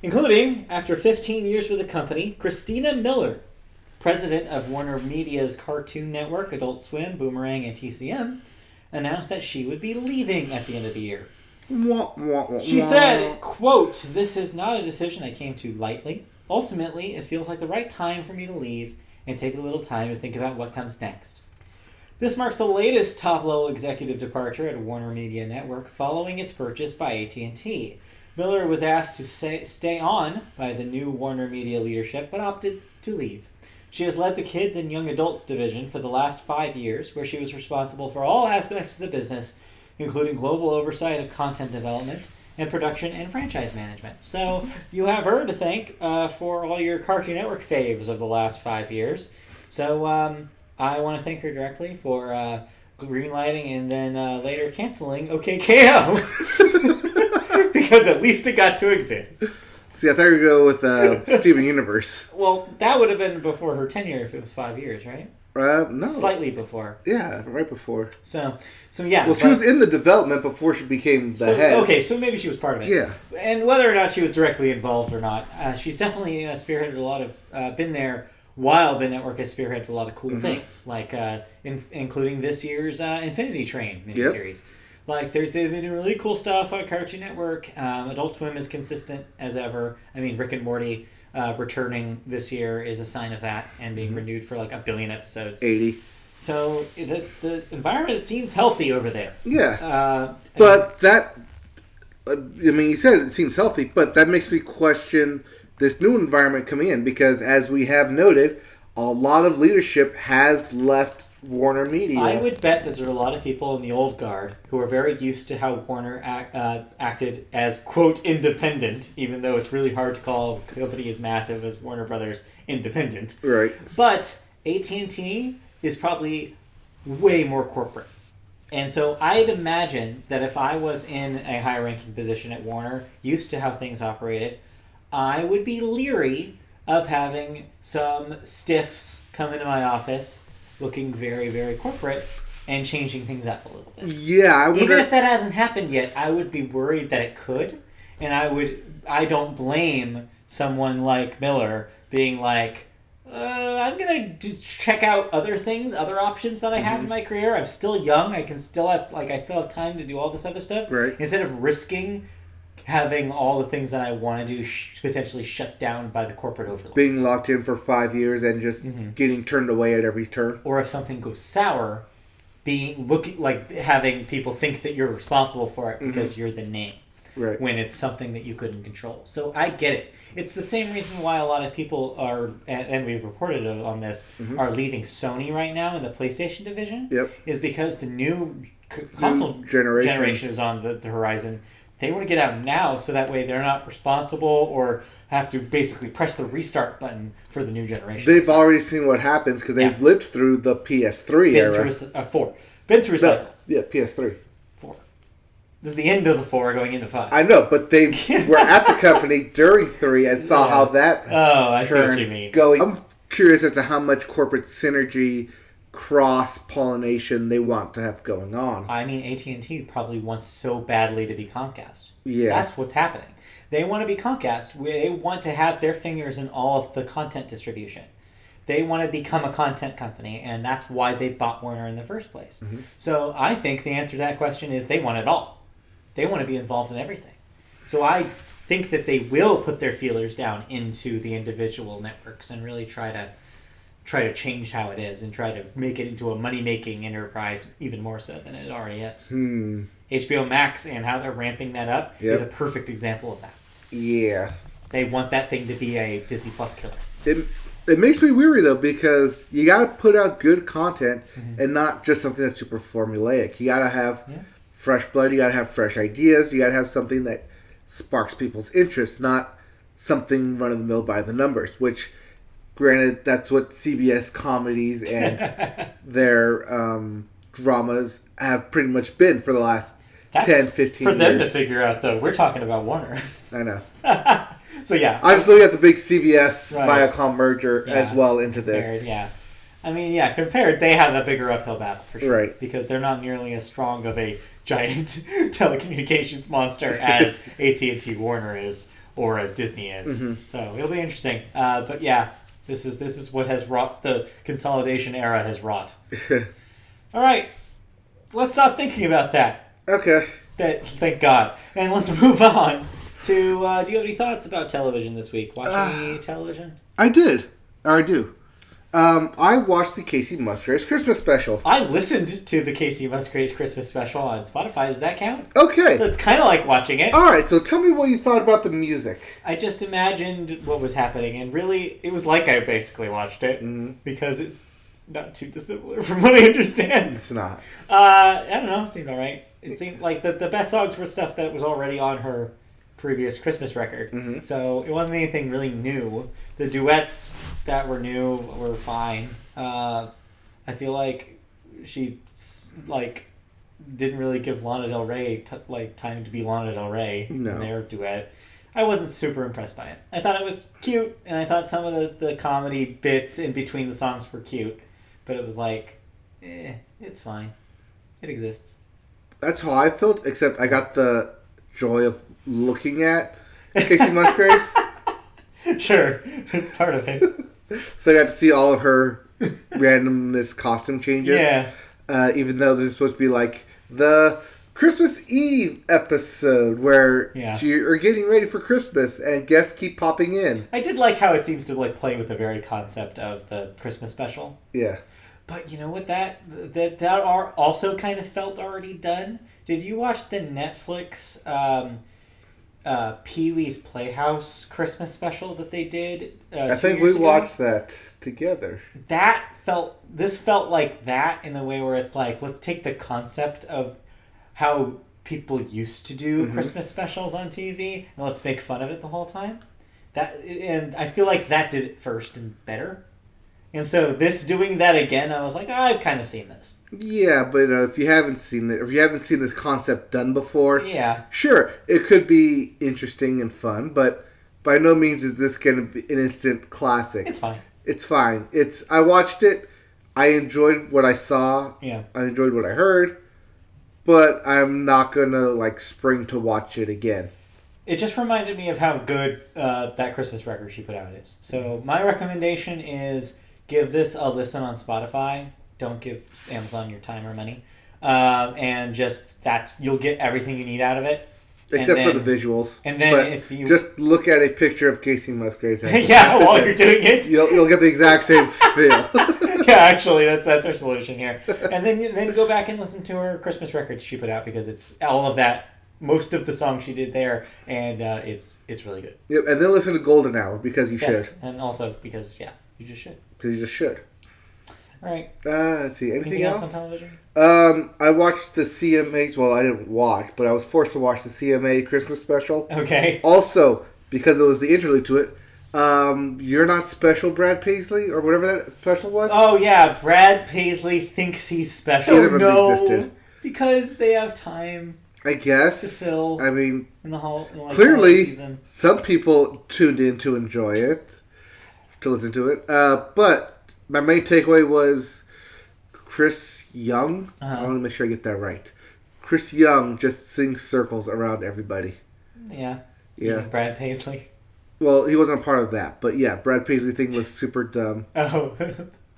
Including, after 15 years with the company, Cristina Miller, president of Warner Media's Cartoon Network, Adult Swim, Boomerang, and TCM, announced that she would be leaving at the end of the year. She said, quote, "This is not a decision I came to lightly. Ultimately, it feels like the right time for me to leave and take a little time to think about what comes next." This marks the latest top-level executive departure at Warner Media Network following its purchase by AT&T. Miller was asked to stay on by the new Warner Media leadership, but opted to leave. She has led the Kids and Young Adults division for the last 5 years, where she was responsible for all aspects of the business, including global oversight of content development and production and franchise management. So you have her to thank for all your Cartoon Network faves of the last 5 years. So I want to thank her directly for greenlighting and then later canceling OKKO. Because at least it got to exist. See, I thought you were going to go with Steven Universe. Well, that would have been before her tenure if it was 5 years, right? No. Slightly before. Yeah, right before. So yeah. Well, she was in the development before she became the head. Okay, so maybe she was part of it. Yeah. And whether or not she was directly involved or not, she's definitely spearheaded a lot of, been there while the network has spearheaded a lot of cool things, like including this year's Infinity Train miniseries. Yep. Like, they've been doing really cool stuff on Cartoon Network. Adult Swim is consistent as ever. I mean, Rick and Morty returning this year is a sign of that and being renewed for like 1 billion episodes. 80. So the environment, it seems healthy over there. Yeah. But that, I mean, you said it seems healthy, but that makes me question this new environment coming in, because as we have noted, a lot of leadership has left Warner Media. I would bet that there are a lot of people in the old guard who are very used to how Warner acted as, quote, independent, even though it's really hard to call a company as massive as Warner Brothers independent. Right. But AT&T is probably way more corporate. And so I'd imagine that if I was in a high-ranking position at Warner, used to how things operated, I would be leery of having some stiffs come into my office looking very, very corporate and changing things up a little bit. Yeah, even if that hasn't happened yet, I would be worried that it could. And I don't blame someone like Miller being like, I'm going to check out other things, other options that I have in my career. I'm still young. I still have time to do all this other stuff. Right. Instead of risking having all the things that I want to do potentially shut down by the corporate overlords. Being locked in for 5 years and just getting turned away at every turn. Or if something goes sour, having people think that you're responsible for it because you're the name. Right. When it's something that you couldn't control. So I get it. It's the same reason why a lot of people are, and we've reported on this, are leaving Sony right now in the PlayStation division. Yep. Is because the new console generation is on the horizon. They want to get out now so that way they're not responsible or have to basically press the restart button for the new generation. They've already seen what happens because they've lived through the PS3 era. Been through a cycle. Yeah, PS3. 4. This is the end of the 4 going into 5. I know, but they were at the company during 3 and saw how that I see what you mean. Going. I'm curious as to how much corporate synergy, cross-pollination they want to have going on. I mean, AT&T probably wants so badly to be Comcast. Yeah. That's what's happening. They want to be Comcast. They want to have their fingers in all of the content distribution. They want to become a content company, and that's why they bought Warner in the first place. So I think the answer to that question is they want it all. They want to be involved in everything. So I think that they will put their feelers down into the individual networks and really try to change how it is and try to make it into a money-making enterprise even more so than it already is. HBO Max and how they're ramping that up is a perfect example of that. Yeah. They want that thing to be a Disney Plus killer. It makes me weary, though, because you got to put out good content and not just something that's super formulaic. You got to have fresh blood. You got to have fresh ideas. You got to have something that sparks people's interest, not something run-of-the-mill by the numbers, which... Granted, that's what CBS comedies and their dramas have pretty much been for the last 10, 15 years. For them to figure out, though. We're talking about Warner. I know. So, yeah. I'm just looking at the big CBS-Viacom merger as well into this. Yeah. I mean, compared, they have a bigger uphill battle, for sure. Right. Because they're not nearly as strong of a giant telecommunications monster as AT&T Warner is or as Disney is. So, it'll be interesting. But, yeah. This is what has wrought the consolidation era has wrought. All right, let's stop thinking about that. Okay. Thank God, and let's move on to. Do you have any thoughts about television this week? Watching any television? I did. Or I do. I watched the Casey Musgraves Christmas special. I listened to the Casey Musgraves Christmas special on Spotify. Does that count? Okay. So it's kind of like watching it. All right, so tell me what you thought about the music. I just imagined what was happening, and really, it was like I basically watched it, because it's not too dissimilar from what I understand. It's not. I don't know. It seemed all right. It seemed like the best songs were stuff that was already on her previous Christmas record. So it wasn't anything really new. The duets that were new were fine. I feel like she didn't really give Lana Del Rey time to be Lana Del Rey in their duet. I wasn't super impressed by it. I thought it was cute, and I thought some of the comedy bits in between the songs were cute, but it was it's fine. It exists. That's how I felt, except I got the joy of looking at Casey Musgraves. Sure, it's part of it. So I got to see all of her randomness costume changes. Yeah. Even though this is supposed to be like the Christmas Eve episode where you're getting ready for Christmas and guests keep popping in. I did like how it seems to play with the very concept of the Christmas special. Yeah. But you know what? That are also kind of felt already done. Did you watch the Netflix Pee-wee's Playhouse Christmas special that they did? I think we watched that together. This felt like that in the way where it's like, let's take the concept of how people used to do Christmas specials on TV and let's make fun of it the whole time. And I feel like that did it first and better. And so this doing that again, I was like, I've kind of seen this. Yeah, but if you haven't seen it, if you haven't seen this concept done before, yeah, sure, it could be interesting and fun, but by no means is this going to be an instant classic. It's fine. It's fine. I watched it. I enjoyed what I saw. Yeah. I enjoyed what I heard, but I'm not going to spring to watch it again. It just reminded me of how good that Christmas record she put out is. So my recommendation is give this a listen on Spotify. Don't give Amazon your time or money. And you'll get everything you need out of it. Except for the visuals. And then if you... Just look at a picture of Casey Musgraves. yeah, while you're doing it. You'll get the exact same feel. Yeah, actually, that's our solution here. And then go back and listen to her Christmas records she put out because it's all of that. Most of the songs she did there, and it's really good. Yep, and then listen to Golden Hour because you should. And also because, you just should. Because you just should. All right. Let's see. Anything else on television? I watched the CMAs. Well, I didn't watch, but I was forced to watch the CMA Christmas special. Okay. Also, because it was the interlude to it, You're Not Special, Brad Paisley, or whatever that special was. Oh, yeah. Brad Paisley thinks he's special. Neither of them existed. Because they have time. I guess. To fill I mean, clearly, season. Some people tuned in to enjoy it, to listen to it. But my main takeaway was Chris Young. I want to make sure I get that right. Chris Young just sings circles around everybody. Yeah. Yeah. Brad Paisley. Well, he wasn't a part of that, but yeah, Brad Paisley thing was super dumb. Oh,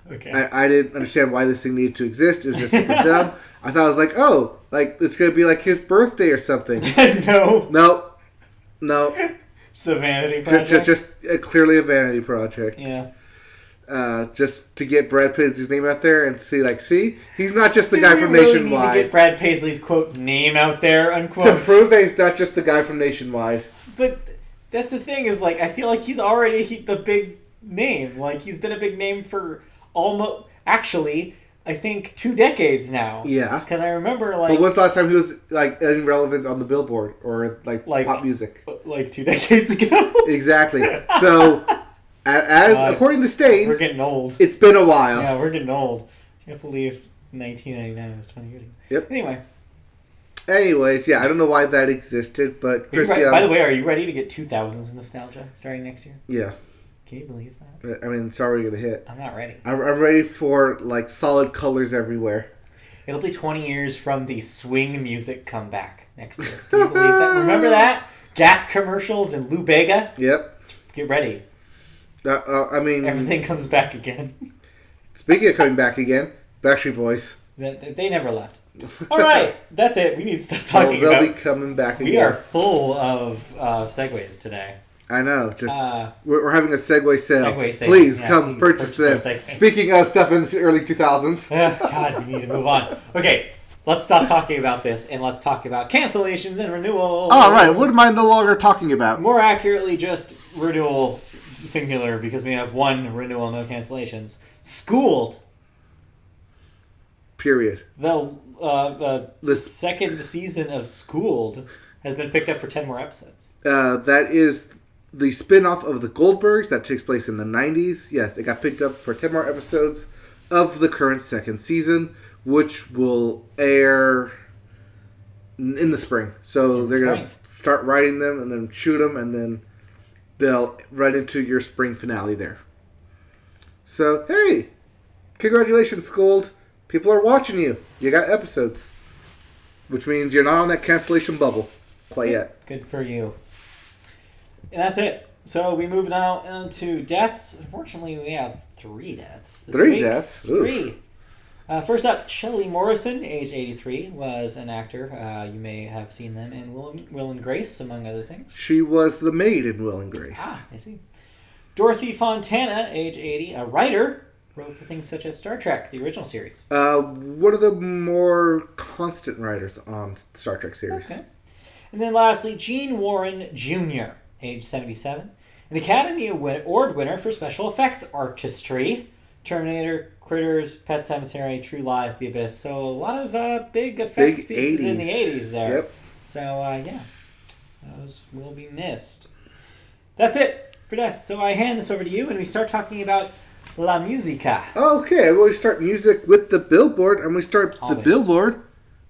okay. I didn't understand why this thing needed to exist. It was just super dumb. I thought it was it's going to be like his birthday or something. No. It's a vanity project. Just clearly a vanity project. Yeah. Just to get Brad Paisley's name out there and see, he's not just the guy from Nationwide. Do we really need to get Brad Paisley's, quote, name out there, unquote? To prove that he's not just the guy from Nationwide. But that's the thing is, I feel like he's already a big name. He's been a big name for almost... Actually... I think 2 decades now. Yeah. Because I remember, But when's the last time he was, irrelevant on the Billboard or, pop music? 2 decades ago? Exactly. So, according to Stain... We're getting old. It's been a while. Yeah, we're getting old. I can't believe 1999 was 20 years ago. Yep. Anyway. Anyways, I don't know why that existed, but Chris Young... By the way, are you ready to get 2000s nostalgia starting next year? Yeah. Can you believe that? I mean, it's already going to hit. I'm not ready. I'm ready for, solid colors everywhere. It'll be 20 years from the swing music comeback next year. Can you believe that? Remember that? Gap commercials and Lou Bega? Yep. Get ready. I mean... Everything comes back again. Speaking of coming back again, Backstreet Boys. They never left. All right. That's it. We need to stop talking about... They'll be coming back again. We are full of segues today. I know. Just we're having a Segway sale. Please purchase them. Speaking of stuff in the early 2000s. God, we need to move on. Okay, let's stop talking about this and let's talk about cancellations and renewals. All right, what am I no longer talking about? More accurately, just renewal singular because we have one renewal, no cancellations. Schooled. Period. The second season of Schooled has been picked up for 10 more episodes. That is the spin-off of The Goldbergs that takes place in the 90s. Yes, it got picked up for 10 more episodes of the current second season, which will air in the spring. So they're going to start writing them and then shoot them, and then they'll right into your spring finale there. So, hey, congratulations, Schooled. People are watching you. You got episodes. Which means you're not on that cancellation bubble quite yet. Good for you. And that's it. So we move now into deaths. Unfortunately, we have 3 deaths. Three deaths? Ooh. 3. First up, Shelley Morrison, age 83, was an actor. You may have seen them in Will and Grace, among other things. She was the maid in Will and Grace. Ah, I see. Dorothy Fontana, age 80, a writer. wrote for things such as Star Trek, the original series. One of the more constant writers on Star Trek series. Okay. And then lastly, Gene Warren Jr., age 77. An Academy Award winner for special effects artistry. Terminator, Critters, Pet Sematary, True Lies, The Abyss. So a lot of big effects pieces 80s. In the 80s there. Yep. So, yeah. Those will be missed. That's it for Death. So I hand this over to you and we start talking about La Musica. Okay, well, we start music with the Billboard, and we start the Billboard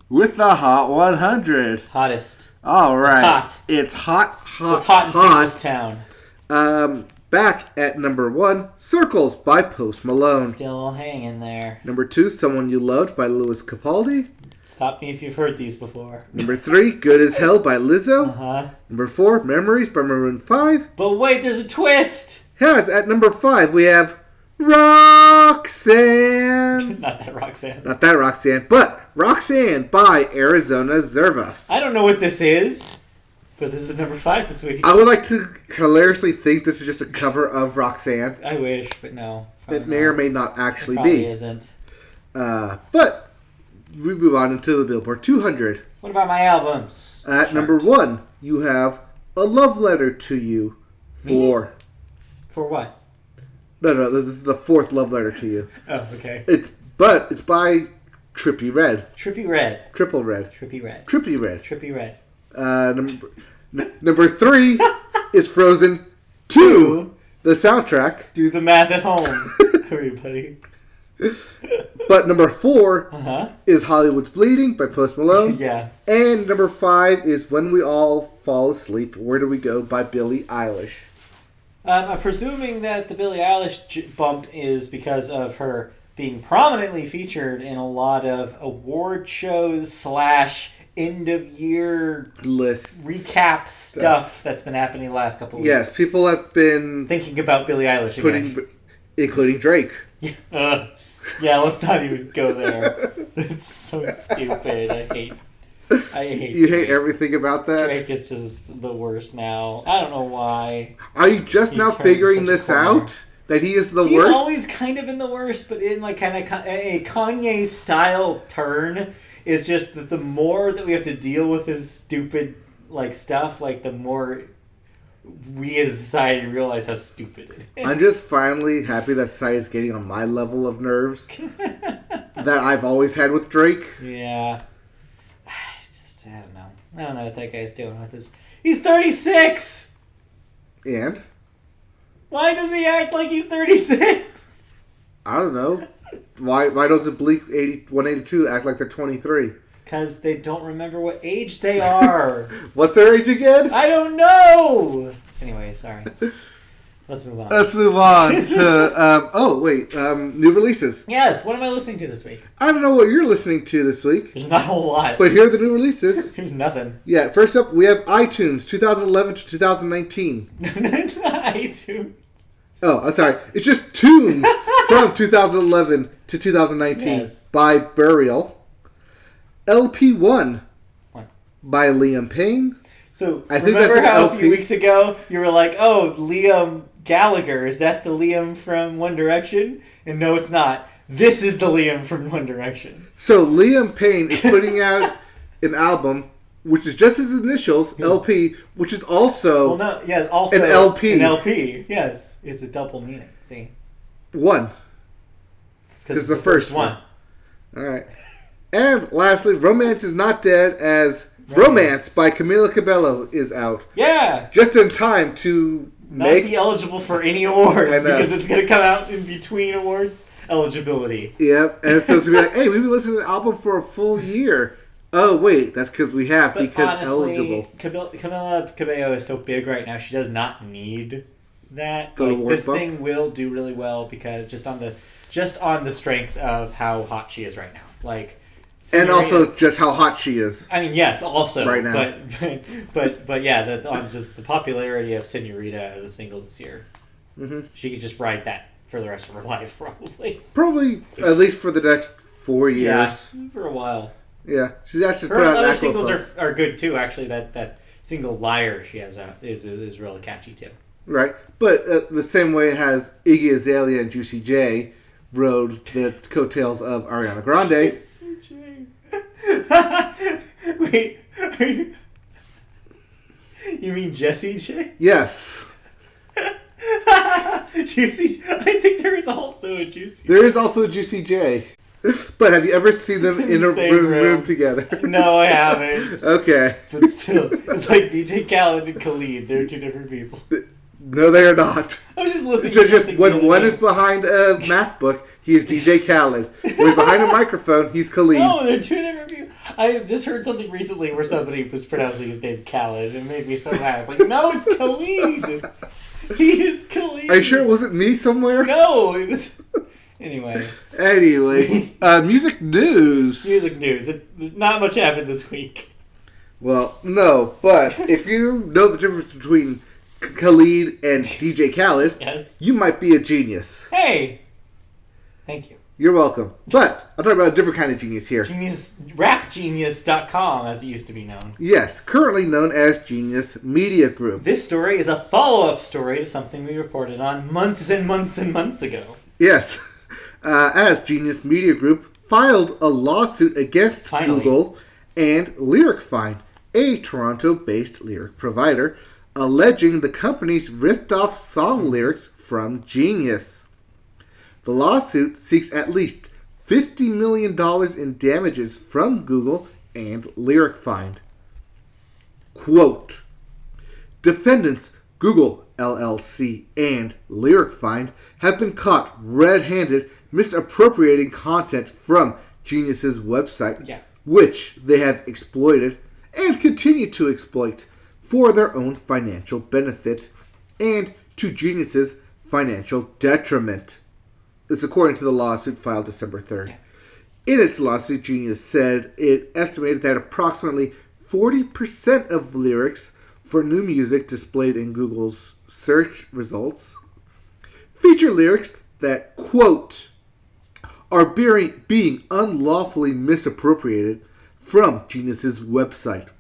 with the Hot 100. Hottest. All right. It's hot. It's hot in Singles Town. Back at number 1, Circles by Post Malone. Still hanging there. Number 2, Someone You Loved by Louis Capaldi. Stop me if you've heard these before. Number 3, Good as Hell by Lizzo. Uh-huh. Number 4, Memories by Maroon 5. But wait, there's a twist. Yes, at number 5, we have Roxanne. Not that Roxanne. Not that Roxanne, but Roxanne by Arizona Zervas. I don't know what this is, but this is number 5 this week. I would like to hilariously think this is just a cover of Roxanne. I wish, but no. It may or may not actually be. It isn't. But we move on into the Billboard 200. What about my albums? At number 1, you have A Love Letter to You for... For what? No, this is the 4th love letter to you. Oh, okay. It's by Trippie Redd. Trippie Redd. Triple Red. Trippie Redd. Trippie Redd. Trippie Redd. Number 3 is Frozen 2, the soundtrack. Do the math at home, everybody. But number 4 is Hollywood's Bleeding by Post Malone. Yeah. And number 5 is When We All Fall Asleep, Where Do We Go by Billie Eilish. I'm presuming that the Billie Eilish bump is because of her being prominently featured in a lot of award shows / end of year lists recap stuff that's been happening the last couple of weeks. Yes, people have been thinking about Billie Eilish again. Including Drake. Yeah, let's not even go there. It's so stupid. I hate You hate everything about that? Drake is just the worst now. I don't know why. Are you just now figuring this out? That he is the worst? He's always kind of been the worst, but in like kind of a Kanye style turn is just that the more that we have to deal with his stupid like stuff, like the more we as a society realize how stupid it is. I'm just finally happy that society is getting on my level of nerves that I've always had with Drake. Yeah. I don't know. I don't know what that guy's doing with this. He's 36! And? Why does he act like he's 36? I don't know. Why doesn't Bleak 182 act like they're 23? Because they don't remember what age they are. What's their age again? I don't know! Anyway, sorry. Let's move on. Let's move on to, new releases. Yes, what am I listening to this week? I don't know what you're listening to this week. There's not a whole lot. But here are the new releases. There's nothing. Yeah, first up, we have iTunes, 2011 to 2019. It's not iTunes. Oh, I'm sorry. It's just tunes from 2011 to 2019 by Burial. LP1 by Liam Payne. So, remember how a few weeks ago you were like, oh, Liam Gallagher, is that the Liam from One Direction? And no, it's not. This is the Liam from One Direction. So, Liam Payne is putting out an album, which is just his initials, LP, which is also, an LP. An LP, yes. It's a double meaning, see? One. Because it's the first one. All right. And lastly, Romance is Not Dead as Romance by Camila Cabello is out. Yeah. Just in time to not be eligible for any awards because it's going to come out in between awards eligibility. Yep. And it's supposed to be like, hey, we've been listening to the album for a full year. Oh, wait, that's because we have, because honestly, eligible. Camila Cabello is so big right now, she does not need that. This thing will do really well because just on the strength of how hot she is right now. Like, and also just how hot she is. I mean, yes, also right now. But yeah, on just the popularity of Senorita as a single this year, she could just ride that for the rest of her life, probably. Probably at least for the next 4 years. Yeah, for a while. Yeah, she's actually put out other singles are good too. Actually, that single "Liar" she has out is really catchy too. Right, but the same way it has Iggy Azalea and Juicy J, rode the coattails of Ariana Grande. Wait, you mean Jessie J? Yes. Juicy. I think there is also a Juicy. There is also a Juicy J. But have you ever seen them in a room together? No, I haven't. Okay. But still, it's like DJ Khaled and Khalid. They're two different people. No, they are not. I was just listening to something. When one is behind a MacBook, he is DJ Khaled. When he's behind a microphone, he's Khalid. No, they're two different people. I just heard something recently where somebody was pronouncing his name Khaled, and it made me so mad. I was like, no, it's Khalid. He is Khalid. Are you sure it wasn't me somewhere? No, it was... Anyways, music news. Not much happened this week. Well, no, but if you know the difference between Khalid and DJ Khaled, yes, you might be a genius. Hey, thank you. You're welcome. But I'll talk about a different kind of genius here. RapGenius.com, as it used to be known. Yes, currently known as Genius Media Group. This story is a follow-up story to something we reported on months and months and months ago. Yes. As Genius Media Group filed a lawsuit against Google and LyricFind, a Toronto-based lyric provider, alleging the company's ripped off song lyrics from Genius. The lawsuit seeks at least $50 million in damages from Google and LyricFind. Quote, defendants Google LLC and LyricFind have been caught red-handed misappropriating content from Genius's website, which they have exploited and continue to exploit for their own financial benefit and to Genius's financial detriment. This according to the lawsuit filed December 3rd. In its lawsuit, Genius said it estimated that approximately 40% of lyrics for new music displayed in Google's search results feature lyrics that, quote, are being unlawfully misappropriated from Genius's website,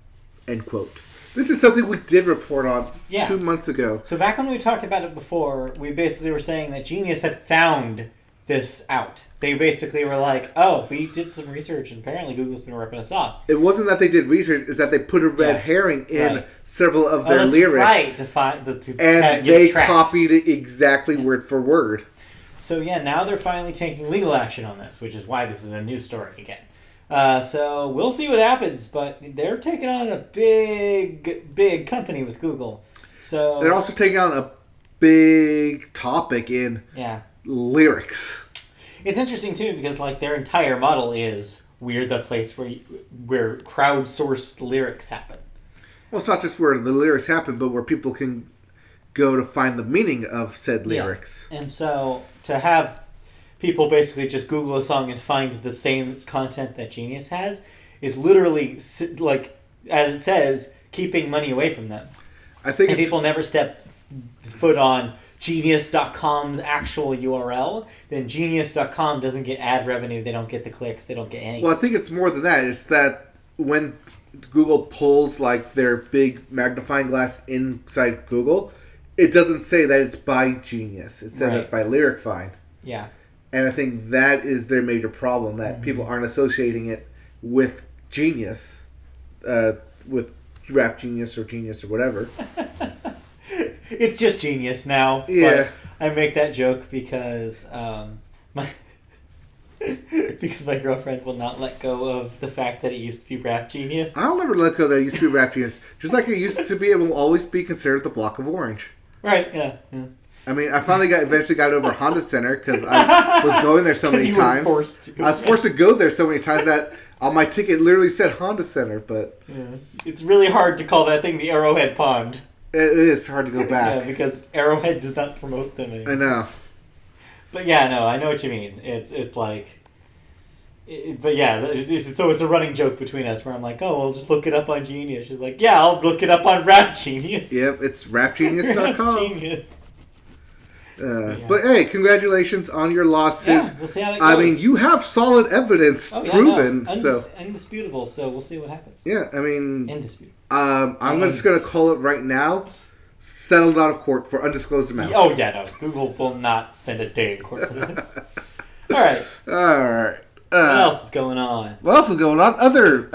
end quote. This is something we did report on 2 months ago. So back when we talked about it before, we basically were saying that Genius had found this out. They basically were like, oh, we did some research and apparently Google's been ripping us off. It wasn't that they did research, it's that they put a red herring in several of their lyrics. Right, and they copied it exactly word for word. So now they're finally taking legal action on this, which is why this is a news story again. So we'll see what happens, but they're taking on a big company with Google. So they're also taking on a big topic in lyrics. It's interesting too because their entire model is we're the place where crowdsourced lyrics happen. Well, it's not just where the lyrics happen, but where people can go to find the meaning of said lyrics. And so to have people basically just Google a song and find the same content that Genius has is literally, as it says, keeping money away from them. I think people never step foot on Genius.com's actual URL, then Genius.com doesn't get ad revenue, they don't get the clicks, they don't get anything. Well, I think it's more than that. It's that when Google pulls their big magnifying glass inside Google, it doesn't say that it's by Genius. It says it's by LyricFind. Yeah. And I think that is their major problem, that people aren't associating it with Genius, with Rap Genius or Genius or whatever. It's just Genius now. Yeah. But I make that joke because my girlfriend will not let go of the fact that it used to be Rap Genius. I'll never let go that it used to be Rap Genius. Just like it used to be, it will always be considered the block of orange. Right, yeah. I mean, I eventually got over Honda Center because I was going there so many times. I was forced to go there so many times that on my ticket literally said Honda Center, but... Yeah. It's really hard to call that thing the Arrowhead Pond. It is hard to go back. Yeah, because Arrowhead does not promote them anymore. I know. But I know what you mean. It's like... so it's a running joke between us where I'm like, oh, well, just look it up on Genius. She's like, yeah, I'll look it up on Rap Genius. Yep, it's rapgenius.com. Genius. But hey, congratulations on your lawsuit. Yeah, we'll see how that goes. I mean, you have solid evidence proven. Indisputable, so we'll see what happens. Yeah, I mean... Indisputable. I'm just going to call it right now. Settled out of court for undisclosed amount. Oh, yeah, no. Google will not spend a day in court for this. All right. All right. What else is going on? What else is going on? Other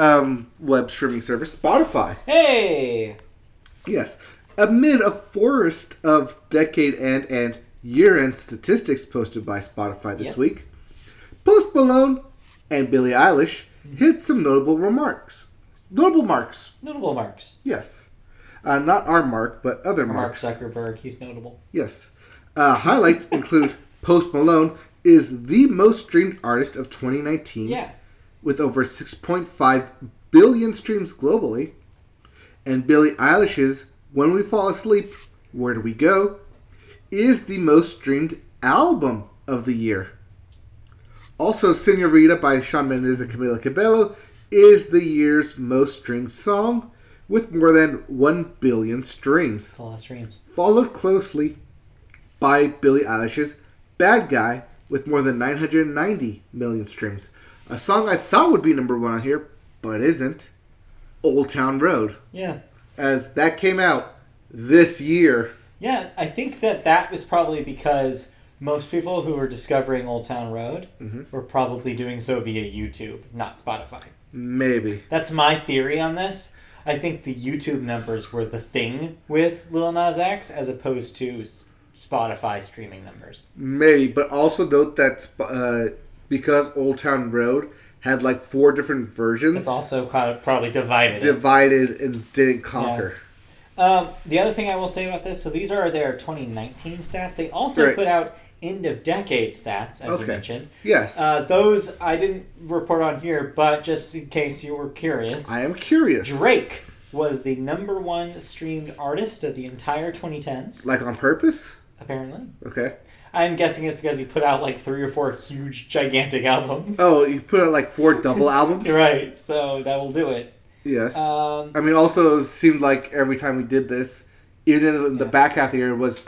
web streaming service, Spotify. Hey! Yes. Amid a forest of decade-end and year-end statistics posted by Spotify this week, Post Malone and Billie Eilish hit some notable marks. Notable marks. Yes. Not our mark, but other marks. Mark Zuckerberg, he's notable. Yes. Highlights include Post Malone is the most streamed artist of 2019. Yeah. With over 6.5 billion streams globally. And Billie Eilish's When We Fall Asleep, Where Do We Go? Is the most streamed album of the year. Also, Senorita by Shawn Mendes and Camila Cabello is the year's most streamed song with more than 1 billion streams. That's a lot of streams. Followed closely by Billie Eilish's Bad Guy with more than 990 million streams. A song I thought would be number one on here, but isn't. Old Town Road. Yeah. As that came out this year. Yeah, I think that was probably because most people who were discovering Old Town Road were probably doing so via YouTube, not Spotify. Maybe. That's my theory on this. I think the YouTube numbers were the thing with Lil Nas X as opposed to Spotify streaming numbers. Maybe, but also note that because Old Town Road had like 4 different versions. It's also kind of probably divided. Divided and didn't conquer. Yeah. The other thing I will say about this, so these are their 2019 stats. They also put out end-of-decade stats, as you mentioned. Yes. Those I didn't report on here, but just in case you were curious. I am curious. Drake was the number 1 streamed artist of the entire 2010s. Like on purpose? Apparently. Okay. I'm guessing it's because he put out like 3 or 4 huge, gigantic albums. Oh, you put out like 4 double albums? Right, so that will do it. Yes. I mean, also, it seemed like every time we did this, even in the back half of the year, it was,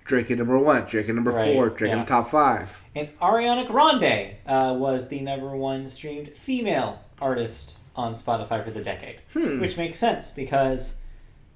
Drake at number 1, Drake at number 4, Drake in the top 5. And Ariana Grande was the number 1 streamed female artist on Spotify for the decade. Which makes sense because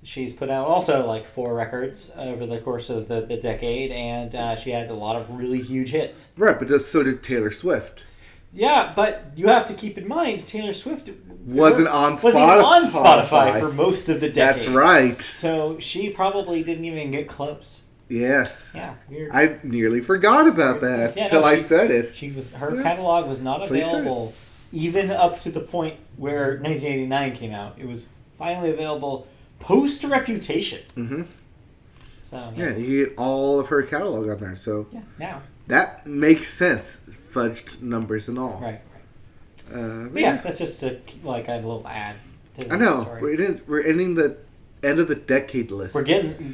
she's put out also like 4 records over the course of the decade, and she had a lot of really huge hits. Right, but so did Taylor Swift. Yeah, but you have to keep in mind Taylor Swift wasn't on Spotify for most of the decade. That's right. So she probably didn't even get close. Yes. Yeah, weird. I nearly forgot about that until I said it. Her catalog was not available even up to the point where 1989 came out. It was finally available post Reputation. Mm-hmm. So yeah, you get all of her catalog on there. So now that makes sense. Fudged numbers and all. Right. Yeah, that's just a little ad. I know. Story. We're ending the end of the decade list. We're getting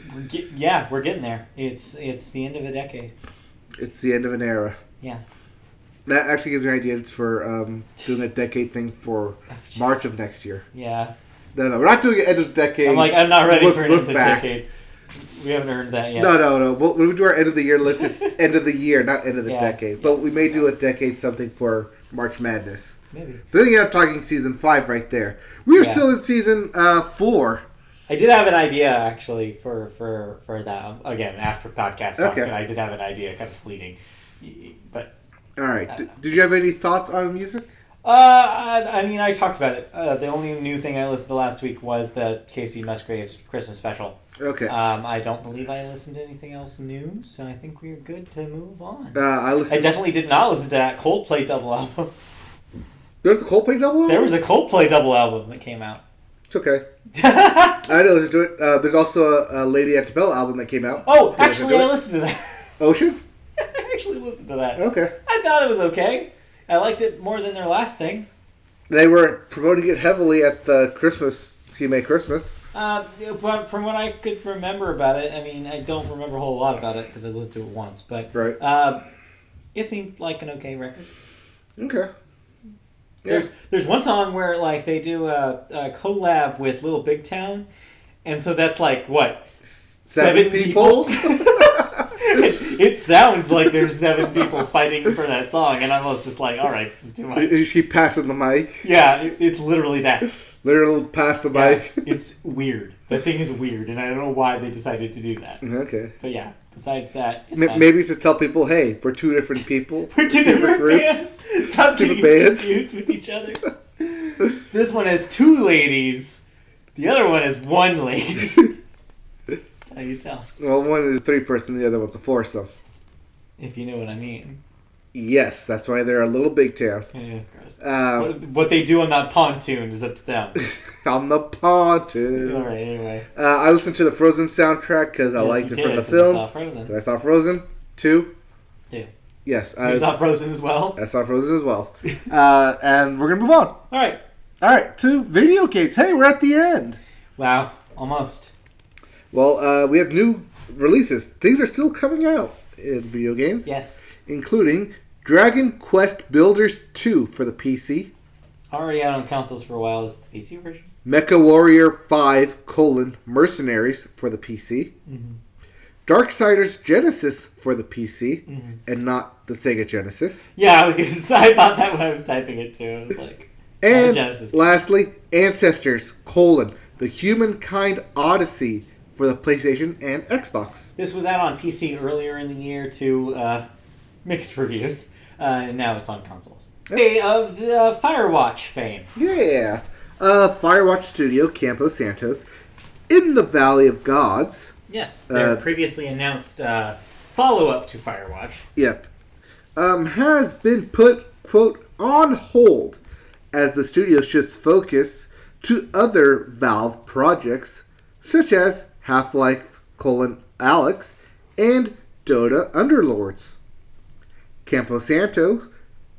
there. It's the end of a decade. It's the end of an era. Yeah. That actually gives me ideas for doing a decade thing for March of next year. Yeah. No, we're not doing an end of decade. I'm not ready for an end of decade. We haven't heard that yet. No. When we do our end of the year list, it's end of the year, not end of the decade. But we may do a decade something for March Madness. Maybe. Then again, I'm talking season 5 right there. We are still in season 4. I did have an idea actually for that again after podcast talk. Okay. I did have an idea, kind of fleeting, but. All right. Did you have any thoughts on music? I mean, I talked about it. The only new thing I listened to last week was the Casey Musgraves Christmas special. Okay. I don't believe I listened to anything else new, so I think we're good to move on. I definitely did not listen to that Coldplay double album. There's a Coldplay double album? There was a Coldplay double album that came out. It's okay. I didn't listen to it. There's also a Lady Antebellum album that came out. Oh, actually, I listened to that. Ocean? I actually listened to that. Okay. I thought it was okay. I liked it more than their last thing. They were promoting it heavily at the Christmas, TMA Christmas. But from what I could remember about it, I mean, I don't remember a whole lot about it because I listened to it once, but it seemed like an okay record. Okay. Yeah. There's one song where like they do a collab with Little Big Town, and so that's like what 7 people? It sounds like there's 7 people fighting for that song, and I was just like, all right, this is too much. Is she passing the mic? Yeah, it's literally that. Literally pass the mic. It's weird. That thing is weird, and I don't know why they decided to do that. Okay. But yeah, besides that, it's maybe to tell people, hey, we're two different people. We're two different groups. Bands. Stop getting confused with each other. This one has 2 ladies. The other one is 1 lady. That's how you tell. Well, one is a 3-person, the other one's a 4-some. If you know what I mean. Yes, that's why they're a little big town. Yeah, of course. What they do on that pontoon is up to them. On the pontoon. All right, anyway. I listened to the Frozen soundtrack because I liked it from the film. I saw Frozen. I saw Frozen 2. Yeah. Yes. You saw Frozen as well? I saw Frozen as well. And we're going to move on. All right, to video games. Hey, we're at the end. Wow, almost. Well, we have new releases. Things are still coming out in video games. Yes. Including Dragon Quest Builders 2 for the PC. Already out on consoles for a while is the PC version. Mecha Warrior 5: Mercenaries for the PC. Mm-hmm. Darksiders Genesis for the PC, and not the Sega Genesis. Yeah, I thought that when I was typing it too. I was like, and lastly, Ancestors: The Humankind Odyssey for the PlayStation and Xbox. This was out on PC earlier in the year to mixed reviews, and now it's on consoles. Hey, of the Firewatch fame. Yeah. Firewatch Studio, Campo Santos, in the Valley of Gods. Yes, their previously announced follow-up to Firewatch. Yep. Has been put, quote, on hold as the studio shifts focus to other Valve projects, such as Half-Life: Alyx and Dota Underlords. Campo Santo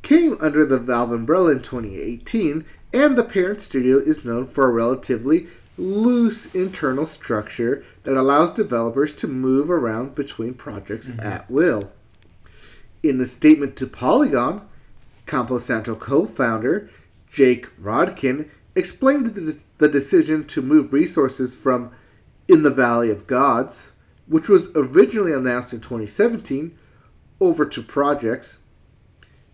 came under the Valve umbrella in 2018, and the parent studio is known for a relatively loose internal structure that allows developers to move around between projects at will. In a statement to Polygon, Campo Santo co-founder Jake Rodkin explained the decision to move resources from In the Valley of Gods, which was originally announced in 2017, over to projects,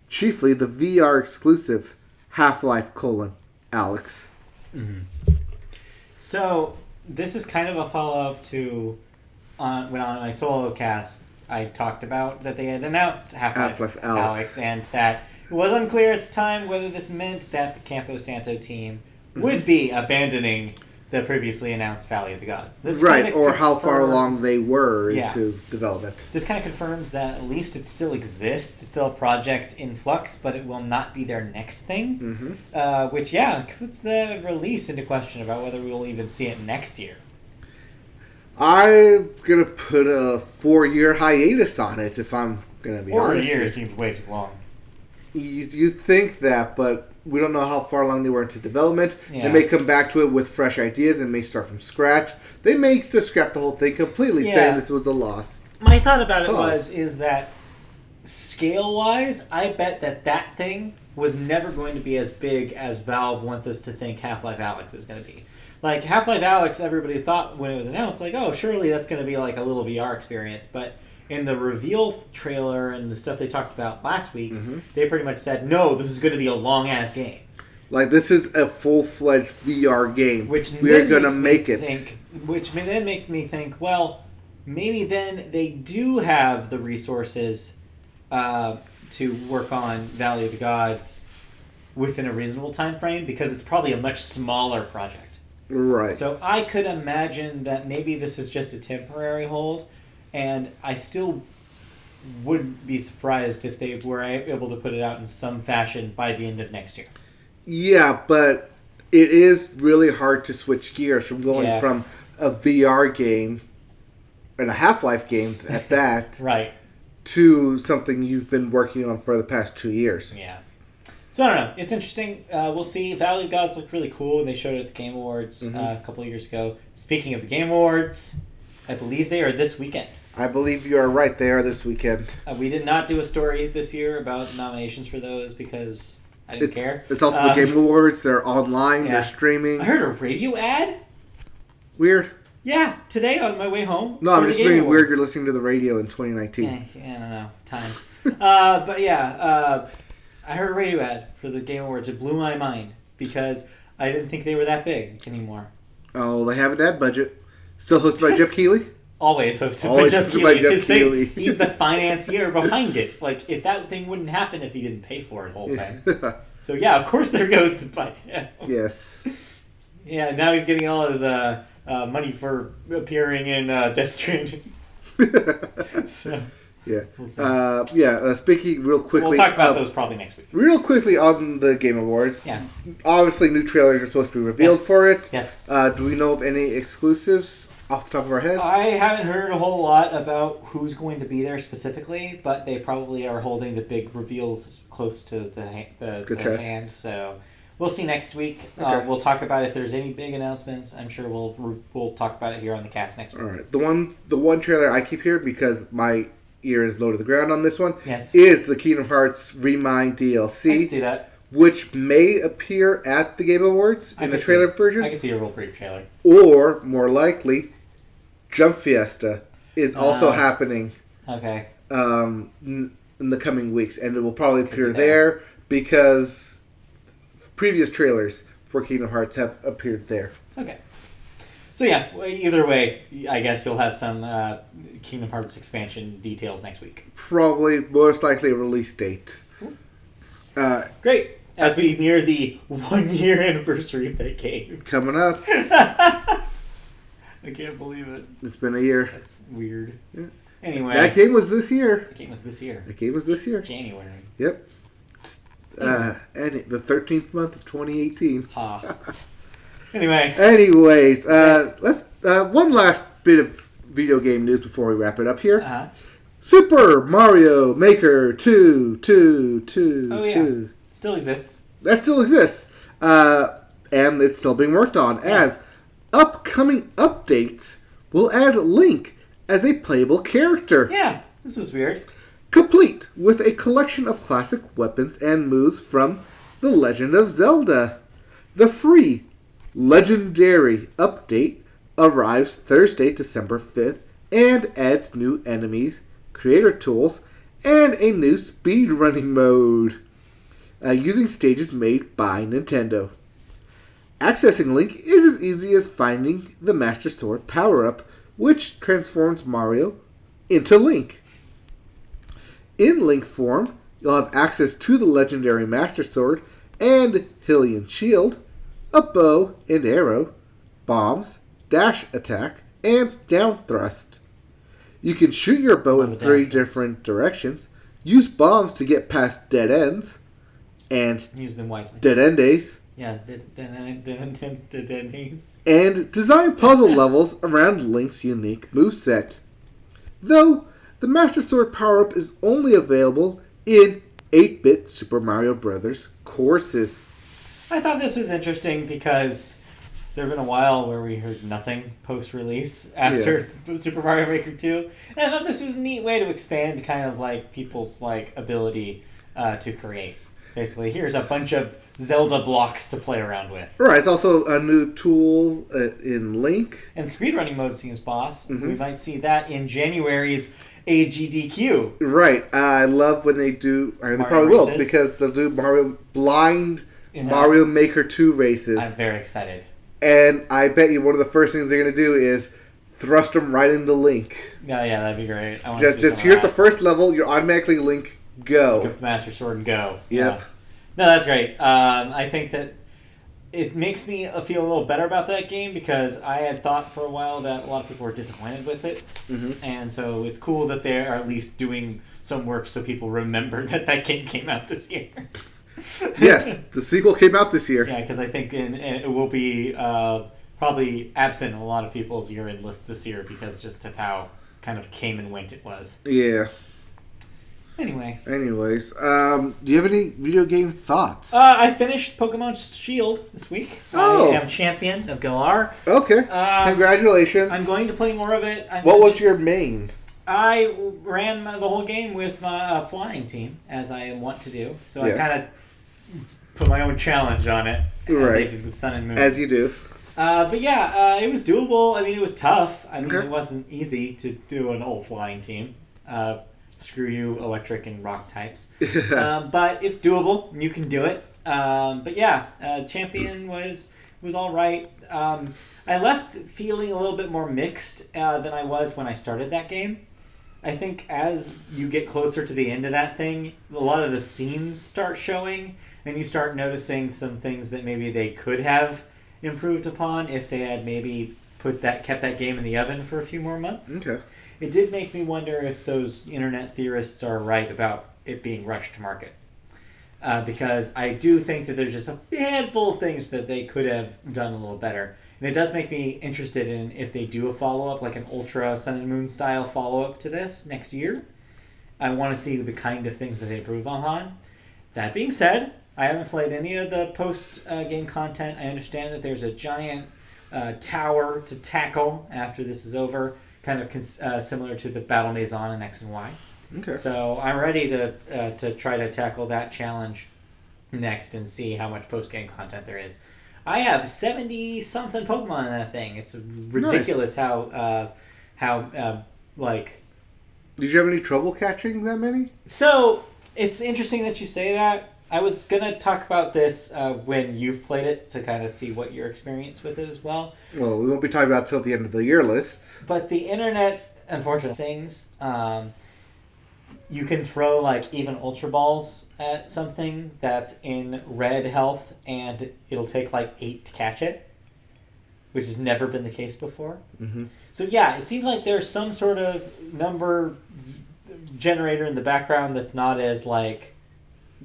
chiefly the VR exclusive Half-Life: Alyx. Mm-hmm. So this is kind of a follow-up to when on my solo cast I talked about that they had announced Half-Life Alyx, and that it was unclear at the time whether this meant that the Campo Santo team would be abandoning the previously announced Valley of the Gods. This right, or how far along they were into development. This kind of confirms that at least it still exists. It's still a project in flux, but it will not be their next thing. Which, puts the release into question about whether we will even see it next year. I'm going to put a 4-year hiatus on it, if I'm going to be honest. 4 years seems way too long. You think that, but we don't know how far along they were into development. Yeah. They may come back to it with fresh ideas and may start from scratch. They may just scrap the whole thing completely, saying this was a loss. My thought about it is that scale-wise, I bet that thing was never going to be as big as Valve wants us to think Half-Life Alyx is going to be. Like, Half-Life Alyx, everybody thought when it was announced, like, oh, surely that's going to be like a little VR experience, but in the reveal trailer and the stuff they talked about last week, they pretty much said, no, this is going to be a long-ass game. Like, this is a full-fledged VR game. We're going to make it. Which then makes me think, well, maybe then they do have the resources to work on Valley of the Gods within a reasonable time frame, because it's probably a much smaller project. Right. So I could imagine that maybe this is just a temporary hold, and I still wouldn't be surprised if they were able to put it out in some fashion by the end of next year. Yeah, but it is really hard to switch gears from going from a VR game and a Half-Life game at that right, to something you've been working on for the past 2 years. Yeah. So I don't know. It's interesting. We'll see. Valley of Gods looked really cool when they showed it at the Game Awards a couple of years ago. Speaking of the Game Awards, I believe they are this weekend. I believe you are right. They are this weekend. We did not do a story this year about nominations for those because I didn't care. It's also the Game Awards. They're online. They're streaming. I heard a radio ad. Weird. Yeah, today on my way home. No, I'm just being weird. You're listening to the radio in 2019. I don't know. Times. But yeah, I heard a radio ad for the Game Awards. It blew my mind because I didn't think they were that big anymore. Oh, they have an ad budget. Still hosted by Jeff Keighley? Always hosted by Jeff Keighley. It's his thing. He's the financier behind it. Like, if that thing wouldn't happen if he didn't pay for it the whole time. So, yeah, of course there goes to him. Yes. Yeah, now he's getting all his money for appearing in Death Stranding. So... Yeah. Speaking real quickly... We'll talk about those probably next week. Real quickly on the Game Awards. Yeah. Obviously, new trailers are supposed to be revealed for it. Yes. Do we know of any exclusives off the top of our heads? I haven't heard a whole lot about who's going to be there specifically, but they probably are holding the big reveals close to the hand. So we'll see next week. Okay. We'll talk about if there's any big announcements. I'm sure we'll talk about it here on the cast next week. All right. The one trailer I keep hearing because my ear is low to the ground on this one. Yes. Is the Kingdom Hearts Remind DLC. I can see that. Which may appear at the Game Awards in the trailer version. I can see a real brief trailer. Or, more likely, Jump Fiesta is also happening. Okay. In the coming weeks, and it will probably appear there because previous trailers for Kingdom Hearts have appeared there. Okay. So yeah, either way, I guess you'll have some Kingdom Hearts expansion details next week. Probably, most likely a release date. Great. As we near the 1-year anniversary of that game. Coming up. I can't believe it. It's been a year. That's weird. Yeah. Anyway. That game was this year. The game was this year. January. Yep. And the 13th month of 2018. Anyways, let's one last bit of video game news before we wrap it up here. Uh-huh. Super Mario Maker 2. Oh, yeah. Still exists. That still exists. And it's still being worked on as upcoming updates will add Link as a playable character. Yeah, this was weird. Complete with a collection of classic weapons and moves from The Legend of Zelda. The free Legendary update arrives Thursday, December 5th and adds new enemies, creator tools, and a new speedrunning mode using stages made by Nintendo. Accessing Link is as easy as finding the Master Sword power-up, which transforms Mario into Link. In Link form, you'll have access to the legendary Master Sword and Hylian Shield, a bow and arrow, bombs, dash attack, and down thrust. You can shoot your bow in 3 different directions, use bombs to get past dead ends, and use them wisely. Dead endes. Yeah, dead endes. And design puzzle levels around Link's unique moveset. Though, the Master Sword power-up is only available in 8-bit Super Mario Bros. Courses. I thought this was interesting because there have been a while where we heard nothing post-release after Super Mario Maker 2. And I thought this was a neat way to expand kind of like people's like ability to create. Basically, here's a bunch of Zelda blocks to play around with. Right, it's also a new tool in Link. And speedrunning mode seems boss. Mm-hmm. We might see that in January's AGDQ. Right, I love when they do, or they probably will, because they'll do Mario Maker 2 races. I'm very excited. And I bet you one of the first things they're going to do is thrust them right into Link. Yeah, that'd be great. I just here's the first level, you're automatically Link. Go. Pick up the Master Sword and go. Yep. Yeah. No, that's great. I think that it makes me feel a little better about that game because I had thought for a while that a lot of people were disappointed with it. Mm-hmm. And so it's cool that they are at least doing some work so people remember that game came out this year. Yes, the sequel came out this year. Yeah, because I think it will be probably absent in a lot of people's year-end lists this year because just of how kind of came and went it was. Yeah. Anyways, do you have any video game thoughts? I finished Pokemon Shield this week. I am champion of Galar. Okay. Congratulations. I'm going to play more of it. What was your main? I ran the whole game with my flying team, as I want to do. So I kind of put my own challenge on it, as I did with Sun and Moon. As you do. But yeah, it was doable. I mean, it was tough. I mean, it wasn't easy to do an old flying team. Screw you, electric and rock types. But it's doable. You can do it. But yeah, Champion was all right. I left feeling a little bit more mixed than I was when I started that game. I think as you get closer to the end of that thing, a lot of the seams start showing, and you start noticing some things that maybe they could have improved upon if they had maybe kept that game in the oven for a few more months. Okay. It did make me wonder if those internet theorists are right about it being rushed to market. Because I do think that there's just a handful of things that they could have done a little better. And it does make me interested in if they do a follow-up, like an Ultra Sun and Moon style follow-up to this next year. I want to see the kind of things that they improve on. That being said, I haven't played any of the post-game content. I understand that there's a giant tower to tackle after this is over, kind of similar to the Battle Maison in X and Y. Okay. So I'm ready to try to tackle that challenge next and see how much post-game content there is. I have 70-something Pokemon in that thing. It's ridiculous how like... Did you have any trouble catching that many? So, it's interesting that you say that. I was going to talk about this when you've played it to kind of see what your experience with it as well. Well, we won't be talking about it till the end of the year lists. But the internet, unfortunately, things... you can throw like even Ultra Balls at something that's in red health and it'll take like 8 to catch it, which has never been the case before. Mm-hmm. So yeah, it seems like there's some sort of number generator in the background that's not as like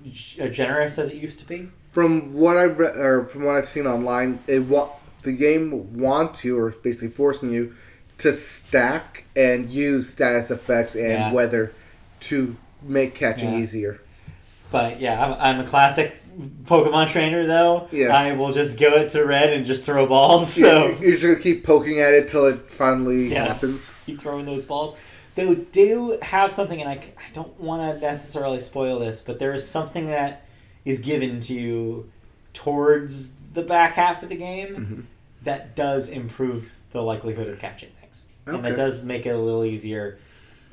generous as it used to be. From what I've read, or from what I've seen online, the game wants you, or basically forcing you, to stack and use status effects and weather to make catching easier. But yeah, I'm a classic Pokemon trainer though. Yes. I will just go it to red and just throw balls. So you're just going to keep poking at it till it finally happens. Keep throwing those balls. They do have something, and I don't want to necessarily spoil this, but there is something that is given to you towards the back half of the game that does improve the likelihood of catching things. Okay. And that does make it a little easier.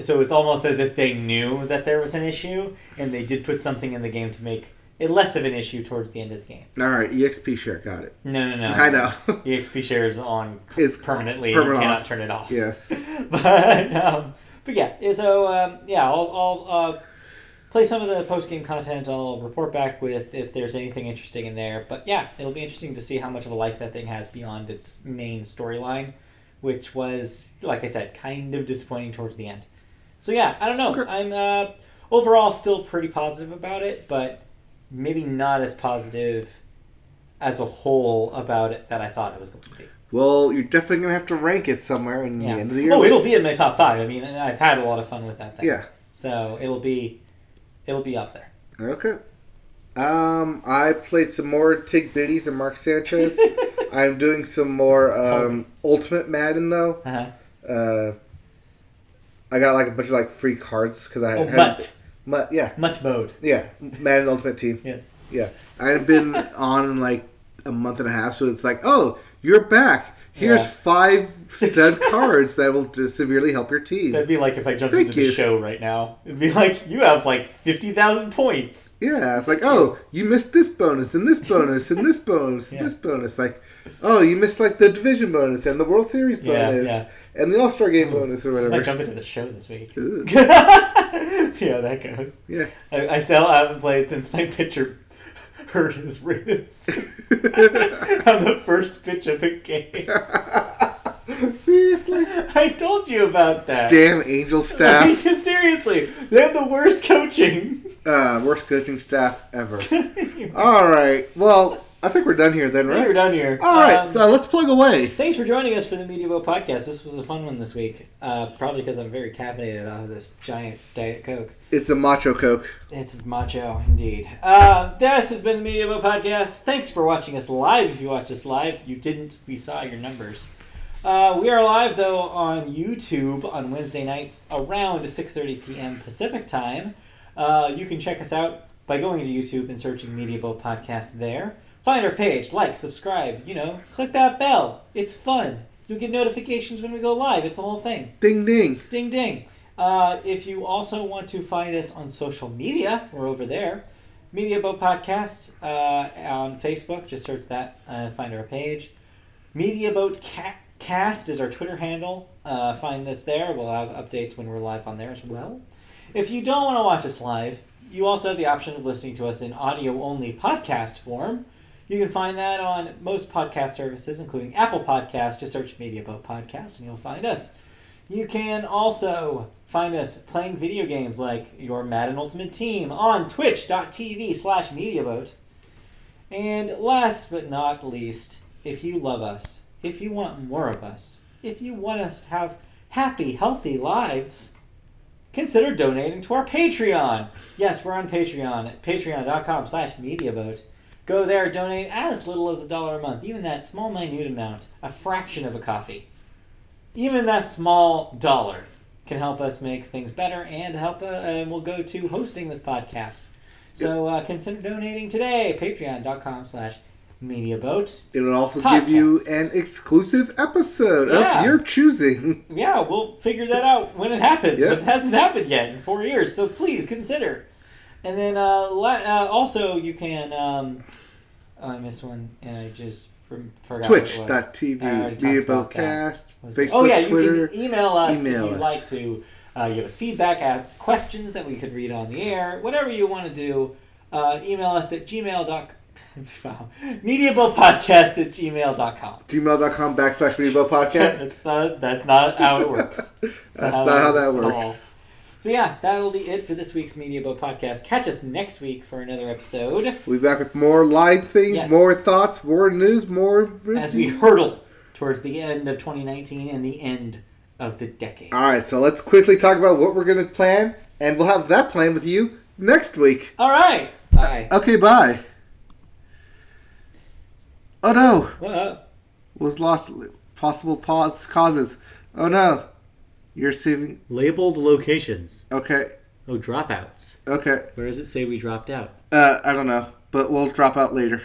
So it's almost as if they knew that there was an issue, and they did put something in the game to make it less of an issue towards the end of the game. All right, EXP share, got it. No. I know. EXP share is on permanently. Permanent you cannot turn it off. Yes. But yeah, so I'll play some of the post-game content. I'll report back with if there's anything interesting in there. But yeah, it'll be interesting to see how much of a life that thing has beyond its main storyline, which was, like I said, kind of disappointing towards the end. So yeah, I don't know. Okay. I'm overall still pretty positive about it, but maybe not as positive as a whole about it that I thought it was going to be. Well, you're definitely going to have to rank it somewhere in the end of the year. Oh, it'll be in my top 5. I mean, I've had a lot of fun with that thing. Yeah. So it'll be up there. Okay. I played some more Tig Biddies and Mark Sanchez. I'm doing some more Ultimate Madden, though. Uh-huh. I got like a bunch of like free cards because I Mutt, yeah. Mutt mode. Yeah, Madden Ultimate Team. Yes. Yeah. I had been on like a month and a half, so it's like, oh, you're back. Here's 5 stud cards that will severely help your team. That'd be like if I jumped into the show right now. It'd be like, you have like 50,000 points. Yeah, it's like, oh, you missed this bonus, and this bonus, and this bonus, and this bonus. Like, oh, you missed like the Division bonus, and the World Series bonus, and the All-Star Game bonus, or whatever. I might jump into the show this week. See how that goes. Yeah. I haven't played since my pitcher hurt his wrist on the first pitch of a game. Seriously? I told you about that. Damn Angel staff. Seriously, they have the worst coaching. Worst coaching staff ever. All right. Well, I think we're done here then, right? We're done here. All right. So let's plug away. Thanks for joining us for the Media Boat Podcast. This was a fun one this week. Probably because I'm very caffeinated off of this giant Diet Coke. It's a macho Coke. It's macho, indeed. This has been the Media Boat Podcast. Thanks for watching us live. If you watched us live, you didn't. We saw your numbers. We are live, though, on YouTube on Wednesday nights around 6:30 p.m. Pacific time. You can check us out by going to YouTube and searching Media Boat Podcast there. Find our page, like, subscribe, click that bell. It's fun. You'll get notifications when we go live. It's a whole thing. Ding, ding. Ding, ding. If you also want to find us on social media, we're over there. Media Boat Podcast on Facebook. Just search that and find our page. MediaBoatCast is our Twitter handle. Find this there. We'll have updates when we're live on there as well. If you don't want to watch us live, you also have the option of listening to us in audio-only podcast form. You can find that on most podcast services, including Apple Podcasts. Just search MediaBoat Podcast and you'll find us. You can also find us playing video games like your Madden Ultimate Team on twitch.tv/MediaBoat. And last but not least, if you love us, if you want more of us, if you want us to have happy, healthy lives, consider donating to our Patreon. Yes, we're on Patreon at patreon.com/MediaBoat. Go there, donate as little as $1 a month. Even that small, minute amount, a fraction of a coffee, even that small dollar can help us make things better and and will go to hosting this podcast. So consider donating today. Patreon.com/MediaBoat. It'll also give you an exclusive episode of your choosing. Yeah, we'll figure that out when it happens. But it hasn't happened yet in 4 years, so please consider. And then also you can... I missed one, and I just forgot. Twitch.tv, MediaBoatCast, Facebook, Twitter. You can email us if you'd like to give us feedback, ask questions that we could read on the air, whatever you want to do. Email us at gmail.com. MediaBoatPodcast@gmail.com. Gmail.com/MediaBoatPodcast? That's not how it works. That's not how that works. So yeah, that'll be it for this week's MediaBoat Podcast. Catch us next week for another episode. We'll be back with more live things, more thoughts, more news, more reviews. As we hurtle towards the end of 2019 and the end of the decade. All right, so let's quickly talk about what we're going to plan, and we'll have that plan with you next week. All right. Bye. Okay, bye. Oh no. What? Was lost possible causes. Oh no. You're saving... Labeled locations. Okay. Oh, dropouts. Okay. Where does it say we dropped out? I don't know, but we'll drop out later.